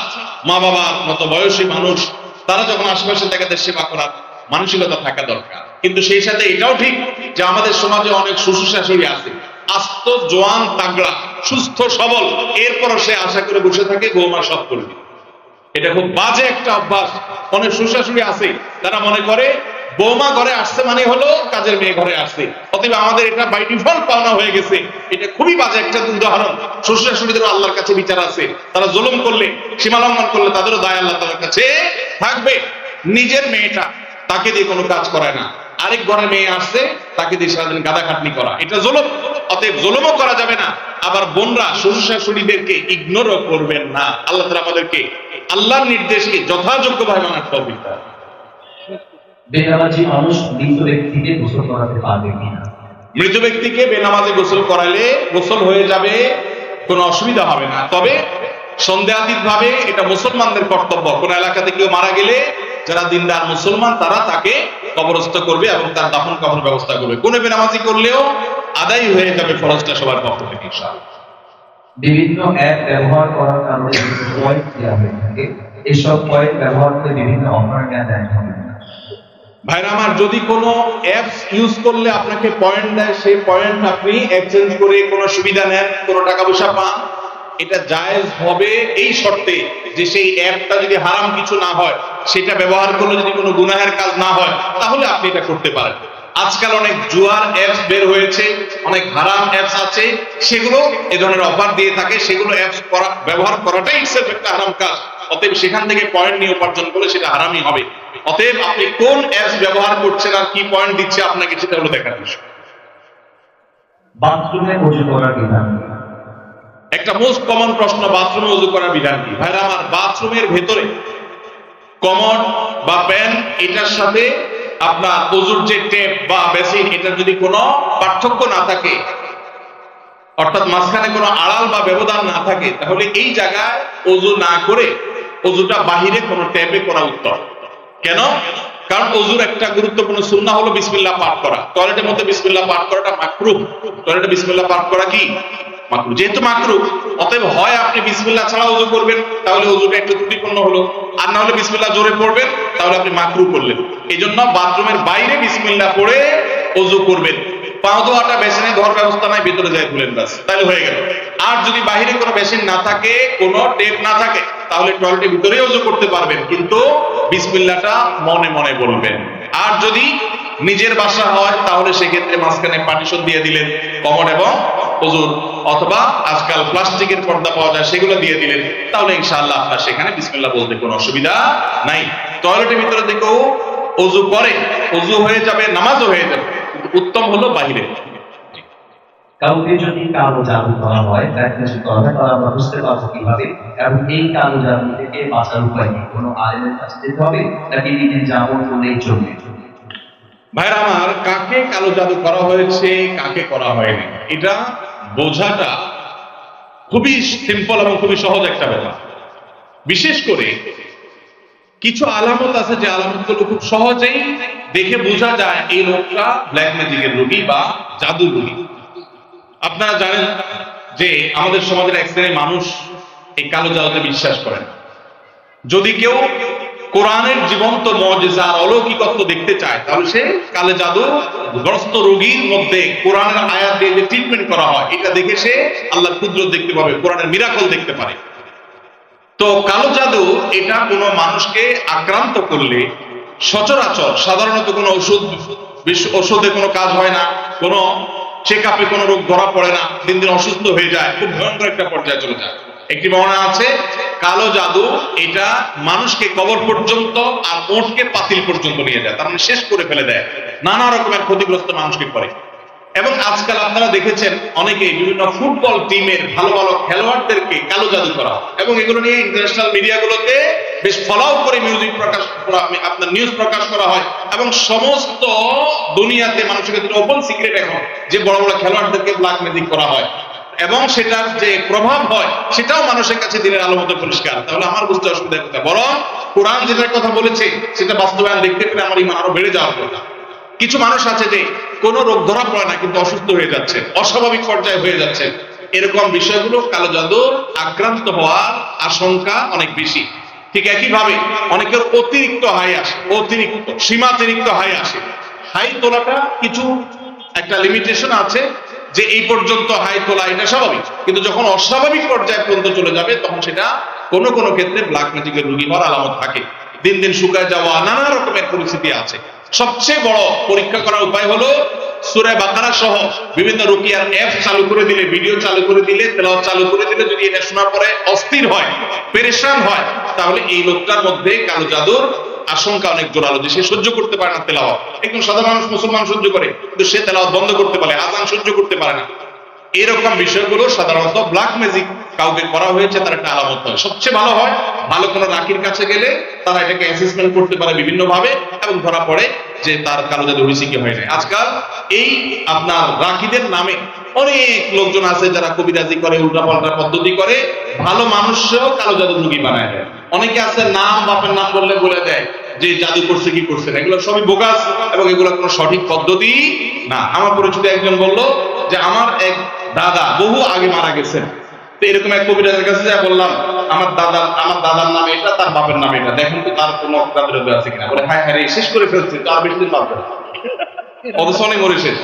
মা বাবার মতো বয়সী মানুষ তারা যখন আশেপাশে তাদের সেবা করার মানসিকতা থাকা দরকার। কিন্তু সেই সাথে এটাও ঠিক যে আমাদের সমাজে অনেক শ্বশুর শাশুড়ি আছে আস্ত জোয়ান তাগড়া সুস্থ সবল, এরপরও সে আশা করে বসে থাকে বৌমা সব করবে। এটা খুব বাজে একটা অভ্যাস। অনেক শ্বশুর শাশুড়ি আছে তারা মনে করে বৌমা ঘরে আসছে মানে হলো কাজের মেয়ে ঘরে আসছে, অতএব আমাদের এটা বাই ডিফল্ট পাওনা হয়ে গেছে। এটা খুবই বাজে একটা উদাহরণ। শ্বশুর শাশুড়িদেরও আল্লাহর কাছে বিচার আছে, তারা জুলুম করলে, সীমা লঙ্ঘন করলে তাদেরও দায় আল্লাহ তাআলার কাছে থাকবে। নিজের মেয়েটা তাকে দিয়ে কোনো কাজ করায় না, আরেক ঘরের মেয়ে আসছে তাকে দিয়ে সারাদিন গাদা খাটনি করা, এটা জুলুম। অতএব জুলুমও করা যাবে না। আবার বোনরা শ্বশুর শাশুড়িদেরকে ইগনোরও করবেন না। আল্লাহ তাআলা আমাদেরকে আল্লাহর নির্দেশকে যথাযোগ্যভাবে মানার তৌফিক দান। বেনামাজি মানুষ মৃত ব্যক্তিকে গোসল করাতে পারবে কিনা? মৃত ব্যক্তিকে বেনামাজি গোসল করালে গোসল হয়ে যাবে, কোনো অসুবিধা হবে না। তবে সন্দেহাতীত ভাবে এটা মুসলমানদের কর্তব্য। কোন এলাকাতে কেউ মারা গেলে যারা দিনদার মুসলমান তারা তাকে কবরস্থ করবে এবং তার দাফন কাফনের ব্যবস্থা করবে। কোন বেনামাজি করলেও আদায় হয়ে যাবে ফরজটা সবার পক্ষ থেকে ইনশাআল্লাহ। বিভিন্ন অ্যাপ ব্যবহার করার কারণে পয়েন্ট দেওয়া হয়ে থাকে, এসব পয়েন্ট ব্যবহার করে বিভিন্ন অফার দেওয়া যায় হবে না। ভাইরা আমার, যদি কোনো অ্যাপস ইউজ করলে আপনাকে পয়েন্ট দেয়, সেই পয়েন্ট আপনি এক্সচেঞ্জ করে কোনো সুবিধা নেন, কোনো টাকা পয়সা পান, এটা জায়েজ হবে এই শর্তে যে সেই অ্যাপটা যদি হারাম কিছু না হয়, সেটা ব্যবহার করলে যদি কোনো গুনাহের কাজ না হয়, তাহলে আপনি এটা করতে পারেন। আজকাল অনেক জুয়ার অ্যাপস বের হয়েছে, অনেক হারাম অ্যাপস আছে, সেগুলো এ ধরনের অফার দিয়ে থাকে। সেগুলো অ্যাপস ব্যবহার করাটাই ইটসেলফ একটা হারাম কাজ। অতএব সেখান থেকে পয়েন্ট নিয়ে উপার্জন করলে সেটা হারামই হবে। অতএব আপনি কোন অ্যাপস ব্যবহার করছেন আর কি পয়েন্ট দিচ্ছে আপনাকে, সেটা হলো দেখার বিষয়। বাথরুমে ওযু করার বিধান? একটা মোস্ট কমন প্রশ্ন, বাথরুমে ওযু করার বিধান কি? ভাইরা আমার, বাথরুমের ভেতরে কমন বা প্যান এটার সাথে আপনার ওযুর যে টেপ বা বেসিন, এটার যদি কোনো পার্থক্য না থাকে, অর্থাৎ মাঝখানে কোনো আড়াল বা ব্যবধান না থাকে, তাহলে এই জায়গায় ওযু না করে ওযুটা বাহিরে কোনো ট্যাপে করা উত্তম। কেন? কারণ ওযুর একটা গুরুত্বপূর্ণ সুন্নাহ হলো বিসমিল্লাহ পাঠ করা। টয়লেটের মধ্যে বিসমিল্লাহ পাঠ করাটা মাকরুহ। টয়লেটে বিসমিল্লাহ পাঠ করা কি মাকরুহ? যেহেতু মাকরুহ, অতএব হয় আপনি বিসমিল্লাহ ছাড়া ওযু করবেন, তাহলে ওযুটা একটু ত্রুটিপূর্ণ হলো, আর না হলে বিসমিল্লাহ জোরে পড়বেন, তাহলে আপনি মাকরুহ করলেন। এই জন্য বাথরুমের বাইরে বিসমিল্লাহ পড়ে ওযু করবেন। পাও ধোয়াটা বেসিনে ধোয়ার ব্যবস্থা নাই, ভিতরে যায় খুলেন, ব্যাস, তাহলে হয়ে গেল। আর যদি বাহিরে কোনো বেসিন না থাকে, কোনো টেপ না থাকে, তাহলে টয়লেটের ভিতরে ওযু করতে পারবেন, কিন্তু বিসমিল্লাহটা মনে মনে বলবেন। আর যদি নিজের বাসা হয়, তাহলে সেক্ষেত্রে মাঝখানে পার্টিশন দিয়ে দিলেন, কমোড এবং ওযুর, অথবা আজকাল প্লাস্টিকের পর্দা পাওয়া যায়, সেগুলো দিয়ে দিলেন, তাহলে ইনশাআল্লাহ আপনার সেখানে বিসমিল্লাহ বলতে কোনো অসুবিধা নাই। টয়লেটের ভিতরে থেকেও ওযু করে, ওযু হয়ে যাবে, নামাজও হয়ে যাবে, উত্তম হলো বাহিরে। কাউকে যদি কালো জাদু করা হয়, তাহলে আমরা বুঝতে পারবো কিভাবে, এবং এই কালো জাদু থেকে বাঁচার উপায় কি? কোনো আলেমের কাছে যেতে হবে নাকি নিজের জামল করলেই চলবে? ভাইরা আমার, কাকে কালো জাদু করা হয়েছে, কাকে করা হয়নি, এটা বোঝাটা খুবই সিম্পল এবং খুবই সহজ একটা ব্যাপার। বিশেষ করে কিছু আলামত আছে, যে আলামতগুলো খুব সহজেই দেখে বোঝা যায় এই লোকটা ব্ল্যাক ম্যাজিকের রোগী বা জাদু রোগী। আপনারা জানেন যে আমাদের সমাজের এক শ্রেণীর মানুষ এই কালো জাদুতে বিশ্বাস করেন। যদি কেউ কোরআনের জীবন্ত মুজিজা আর অলৌকিকত্ব দেখতে চায়, তাহলে সে কালো জাদু গ্রস্ত রোগীর মধ্যে কোরআনের আয়াত দিয়ে যে ট্রিটমেন্ট করা হয়, এটা দেখে সে আল্লাহর কুদরত দেখতে পাবে, কোরআনের মিরাকল দেখতে পারে। তো কালো জাদু এটা কোনো মানুষকে আক্রান্ত করলে সচরাচর সাধারণত কোনো ওষুধে কোনো কাজ হয় না, কোনো চেক আপে কোনো রোগ ধরা পড়ে না, দিন দিন অসুস্থ হয়ে যায়, খুব ভয়ঙ্কর একটা পর্যায়ে চলে যায়। একটি বর্ণনা আছে, কালো জাদু এটা মানুষকে কবর পর্যন্ত আর ওঁটকে পাতিল পর্যন্ত নিয়ে যায়, তার মানে শেষ করে ফেলে দেয়, নানা রকমের ক্ষতিগ্রস্ত মানুষকে করে। এবং আজকাল আপনারা দেখেছেন অনেকে বিভিন্ন ফুটবল টিমের ভালো ভালো খেলোয়াড়দেরকে কালো জাদু করা হয়, এবং এগুলো নিয়ে ইন্টারন্যাশনাল মিডিয়াগুলোতে বেশ ফলাও করে আপনার নিউজ প্রকাশ করা হয়, এবং সমস্ত দুনিয়াতে মানুষের কাছে ওপেন সিক্রেট এখন যে বড় বড় খেলোয়াড়দেরকে ব্ল্যাক ম্যাজিক করা হয়, এবং সেটার যে প্রভাব হয় সেটাও মানুষের কাছে দিনের আলো মতো পরিষ্কার। তাহলে আমার বুঝতে অসুবিধা কোথায়? বরং কোরআন যেটার কথা বলেছে সেটা বাস্তবায়ন দেখতে পেলে আমার ঈমান আরো বেড়ে যাওয়ার কথা। কিছু মানুষ আছে যে কোনো রোগ ধরা পড়ে না, কিন্তু অসুস্থ হয়ে যাচ্ছে, অস্বাভাবিক পর্যায়ে হয়ে যাচ্ছে, এরকম বিষয়গুলো কালো জাদুর আক্রান্ত হওয়ার আশঙ্কা অনেক বেশি। ঠিক একইভাবে অনেকের অতিরিক্ত হাই আসে, অতিরিক্ত সীমাতিরিক্ত হাই আসে। হাই তোলাটা কিছু একটা লিমিটেশন আছে, যে এই পর্যন্ত হাই তোলা এটা স্বাভাবিক, কিন্তু যখন অস্বাভাবিক পর্যায়ে পর্যন্ত চলে যাবে, তখন সেটা কোনো কোনো ক্ষেত্রে ব্ল্যাক ম্যাজিকের রোগী হওয়ার আলামত থাকে। দিন দিন শুকায় যাওয়া, নানা রকমের পরিস্থিতি আছে। সবচেয়ে বড় পরীক্ষা করার উপায় হলো সূরা বাকারা সহ বিভিন্ন রুকিয়ার অ্যাপ চালু করে দিলে, ভিডিও চালু করে দিলে, তেলাওয়াত চালু করে দিলে, যদি এটা শোনার পরে অস্থির হয়, পেরেশান হয়, তাহলে এই লোকটার মধ্যে কালো জাদুর আশঙ্কা অনেক জোরালো, যে সে সহ্য করতে পারে না তেলাওয়াত। একদম সাধারণ মানুষ মুসলমান সহ্য করে, কিন্তু সে তেলাওয়াত বন্ধ করতে পারে, আযান সহ্য করতে পারে না। এরকম বিষয়গুলো সাধারণত ব্ল্যাক ম্যাজিক কাউকে করা হয়েছে তার একটা আলামত হয়। সবচেয়ে ভালো হয় ভালো কোনো রাকির কাছে গেলে তারা এটাকে অ্যাসেসমেন্ট করতে পারে বিভিন্ন ভাবে, এবং ধরা পড়ে যে তার কালো জাদু হয়েছে কি হয় না। আজকাল এই আপনার রাকিদের নামে অনেক লোকজন আছে যারা কবিরাজি করে, উল্টাপাল্টা পদ্ধতি করে, ভালো মানুষও কালো জাদু রোগী বানায় দেয়। অনেকে আছে নাম বাপের নাম বললে বলে দেয় যে জাদু করছে কি করছে না, এগুলো সবই বোগাস, এবং এগুলো কোনো সঠিক পদ্ধতি না। আমার পরিচিত একজন বলল যে আমার এক দাদা বহু আগে মারা গেছেন, তো এরকম এক কবিরাজের কাছে যা বললাম আমার দাদার নাম এটা, তার বাপের নাম এটা, দেখেন তো তার কোনো অপরাধ আছে কিনা। বলে হ্যাঁ হ্যাঁ শেষ করে ফেলছে, তো আর বেশি দিন বাঁচবে না, অথচ অনেক মরে শেষ।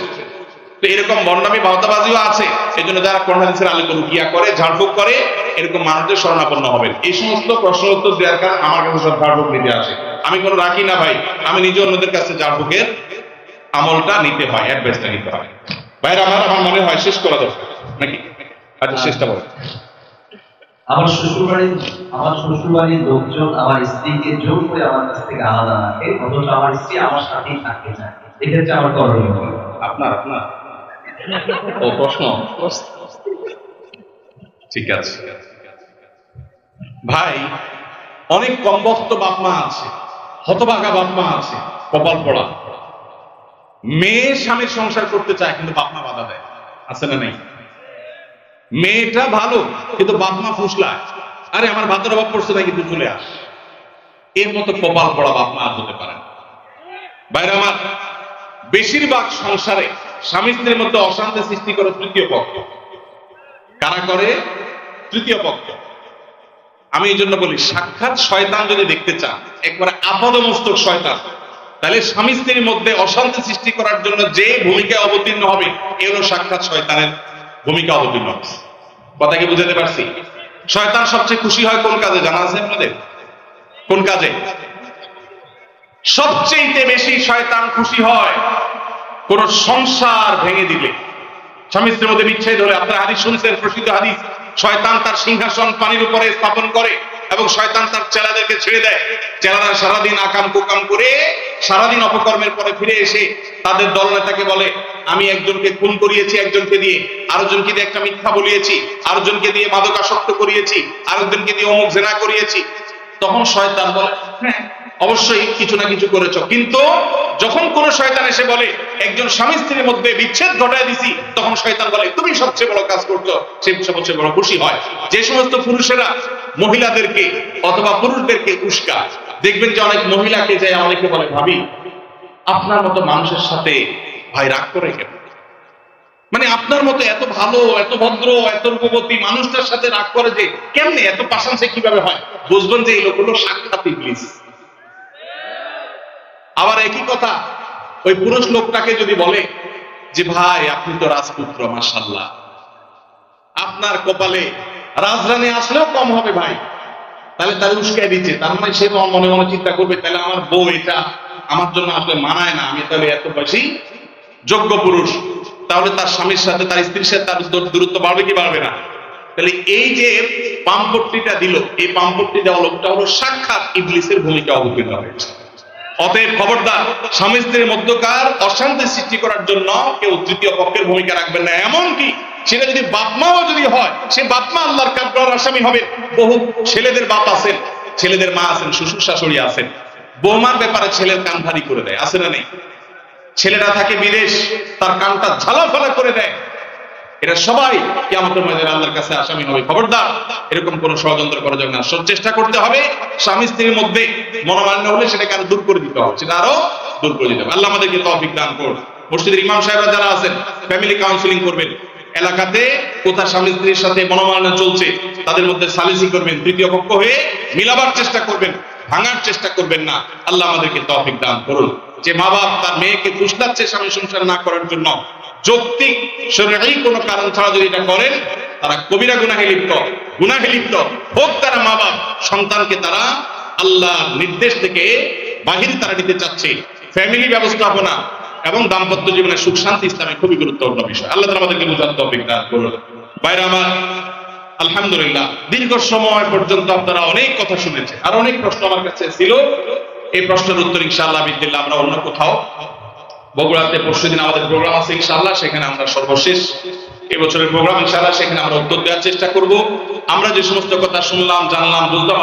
তো এরকম বর্ণামী বাহতাবাজিও আছে। এই জন্য যারা কোরআন হাদিসের আলোকে রুকিয়া করে, ঝাড়ফুঁক করে, এরকম মানুষদের শরণাপন্ন হবেন। এই সমস্ত প্রশ্ন উত্তর দেওয়ার কারণ আমার কাছে সব ঝাড়ফুঁক নিতে আসে। আমি কোনো রাখি না ভাই, আমি নিজে অন্যদের কাছে ঝাড়ফুঁকের আমলটা নিতে হয়, অ্যাডভাইসটা নিতে হয়। ভাইরা আমার মনে হয় শেষ করা দরকার নাকি? আচ্ছা শেষটা বলো। আমার শ্বশুরবাড়ির লোকজন আমার স্ত্রীকে জোর করে আমার কাছ থেকে আলাদা রাখে, অথচ আমার স্ত্রী আমার সাথেই থাকতে চায়, এক্ষেত্রে আমার করণীয় কি? আপনার ও প্রশ্ন, ঠিক আছে ভাই। অনেক কমবক্ত বাপ মা আছে, হতভাগা বাপ মা আছে, কপাল পড়া। মেয়ে স্বামীর সংসার করতে চায় কিন্তু বাপ মা বাধা দেয়, আছে না নাই? মেয়েটা ভালো কিন্তু বাপ মা ফুসলায়, আরে আমার ভাতের অভাব পড়ছে না কিন্তু চলে আস। এর মতো কপাল পড়া বাপ মা আর হতে পারে না। বাইরে আমার, বেশিরভাগ সংসারে স্বামী স্ত্রীর মধ্যে অশান্তি সৃষ্টি করে তৃতীয় পক্ষ। কারা করে? তৃতীয় পক্ষ। আমি এই জন্য বলি, সাক্ষাৎ শয়তান যদি দেখতে চান, একবারে আপাদমস্তক শয়তান, তাহলে স্বামী স্ত্রীর মধ্যে অশান্তি সৃষ্টি করার জন্য যে ভূমিকা অবতীর্ণ হবে, এ হলো সাক্ষাৎ শয়তানের ভূমিকা অবতীর্ণ হবে। কথা কি বুঝাতে পারছি? শয়তান সবচেয়ে খুশি হয় কোন কাজে জানা আছে আপনাদের? কোন কাজে? সবচেয়ে বেশি শয়তান খুশি হয় কোন সংসার ভেঙে দিলে, স্বামী স্ত্রীর মধ্যে বিচ্ছেদ হলে। আপনারা হাদিস শুনছেন, প্রসিদ্ধ হাদিস, শয়তান তার সিংহাসন পানির উপরে স্থাপন করে এবং শয়তান তার চেলাদেরকে ছেড়ে দেয়। চেলারা সারাদিন আকাম কুকাম করে সারাদিন অপকর্মের পরে ফিরে এসে তাদের দলনেতাকে বলে, আমি একজনকে খুন করিয়েছি একজনকে দিয়ে, আরেকজনকে দিয়ে একটা মিথ্যা বলিয়েছি, আরেকজনকে দিয়ে মাদকাসক্ত করিয়েছি, আরেকজনকে দিয়ে অমুক জেনা করিয়েছি। তখন শয়তান বলে, হ্যাঁ অবশ্যই কিছু না কিছু করেছো। কিন্তু যখন কোন শয়তান এসে বলে একজন স্বামী স্ত্রীর মধ্যে বিচ্ছেদ ঘটায় দিছি, তখন শয়তান বলে তুমি সবচেয়ে বড় কাজ করছো, সে সবচেয়ে বড় খুশি হয়। যে সমস্ত পুরুষেরা মহিলাদেরকে অথবা পুরুষদেরকে উস্কায়, দেখবেন যে অনেক মহিলাকে যায় অনেকে বলে, ভাবি আপনার মতো মানুষের সাথে ভাই রাগ করে কেন? মানে আপনার মতো এত ভালো, এত ভদ্র, এত রূপবতী মানুষটার সাথে রাগ করে যে কেমনে, এত পাশান সে কিভাবে হয়? বুঝবেন যে এই লোকগুলো সাক্ষাৎ ইবলিস। আবার একই কথা ওই পুরুষ লোকটাকে যদি বলে যে ভাই আপনি তো রাজপুত্র, মাশাআল্লাহ, আপনার কপালে রাজরানী আসলেও কম হবে ভাই, তাহলে তার উস্কাই দিচ্ছে। তার মানে সে মনে মনে চিন্তা করবে, তাহলে আমার বউ এটা আমার জন্য আসলে মানায় না, আমি তাহলে এত বেশি যোগ্য পুরুষ। তাহলে তার স্বামীর সাথে, তার স্ত্রীর সাথে তার দূরত্ব বাড়বে কি বাড়বে না? তাহলে এই যে পাম্পট্টিটা দিল, এই পাম্পট্টি দেওয়া লোকটা হলো সাক্ষাৎ ইবলিসের ভূমিকা অবতীর্ণ হয়েছে। অতএব খবরদার, স্বামী স্ত্রীর মধ্যকার অশান্তি সৃষ্টি করার জন্য কেউ তৃতীয় পক্ষের ভূমিকা রাখবেন না। এমনকি সেটা যদি বাপমাও যদি হয়, সে বাপমা আল্লাহর কাঠগড়ার আসামি হবে। বহু ছেলেদের বাপ আছেন, ছেলেদের মা আছেন, শ্বশুর শাশুড়ি আছেন, বৌমার ব্যাপারে ছেলের কান ভারী করে দেয়, আছে না নেই? ছেলেরা থাকে বিদেশ, তার কানটা ঝালাফালা করে দেয়। এরা সবাই কিয়ামতের ময়দানে আল্লাহর কাছে আসামি হবে। খবরদার, এরকম কোন ষড়যন্ত্র করা যাবে না। চেষ্টা করতে হবে স্বামী স্ত্রীর মধ্যে মনোমালিন্য হলে সেটাকে আরো দূর করে দিতে হবে, সেটা আরো দূর করে দিতে হবে। আল্লাহ আমাদেরকে তৌফিক দান করুন। মসজিদের ইমাম সাহেবরা যারা আছেন, ফ্যামিলি কাউন্সিলিং করবেন। এলাকাতে কোথায় স্বামী স্ত্রীর সাথে মনোমালিন্য চলছে, তাদের মধ্যে সালিসি করবেন, তৃতীয় পক্ষ হয়ে মিলাবার চেষ্টা করবেন, ভাঙার চেষ্টা করবেন না। আল্লাহ আমাদেরকে তৌফিক দান করুন। যে মা বাপ তার মেয়েকে ফুসলাচ্ছে স্বামী সংসার না করার জন্য, যৌক্তিক শরঈ কোনো কারণ ছাড়া যদি এটা করেন, তারা কবিরা গুনাহে লিপ্ত হোক। তারা মা বাপ সন্তানকে তারা আল্লাহর নির্দেশ থেকে বাহির তারা নিতে চাচ্ছে। ফ্যামিলি ব্যবস্থাপনা এবং দাম্পত্য জীবনের সুখ শান্তি ইসলামে খুবই গুরুত্বপূর্ণ বিষয়। আল্লাহ তাআলা আমাদেরকে বুঝার তৌফিক দান করুন। বাইরে আমার, আলহামদুলিল্লাহ দীর্ঘ সময় পর্যন্ত আপনারা অনেক কথা শুনেছেন, আর অনেক প্রশ্ন আমার কাছে ছিল। এই প্রশ্নের উত্তর ইনশাআল্লাহ বিদিল্লাহ আমরা অন্য কোথাও, বগুড়াতে পরশুদিন আমাদের প্রোগ্রাম আছে ইনশাআল্লাহ, সেখানে আমরা সর্বশেষ এবছরের প্রোগ্রাম ইনশাআল্লাহ, সেখানে আমরা উত্তর দেওয়ার চেষ্টা করব। আমরা যে সমস্ত কথা শুনলাম, জানলাম, বুঝলাম,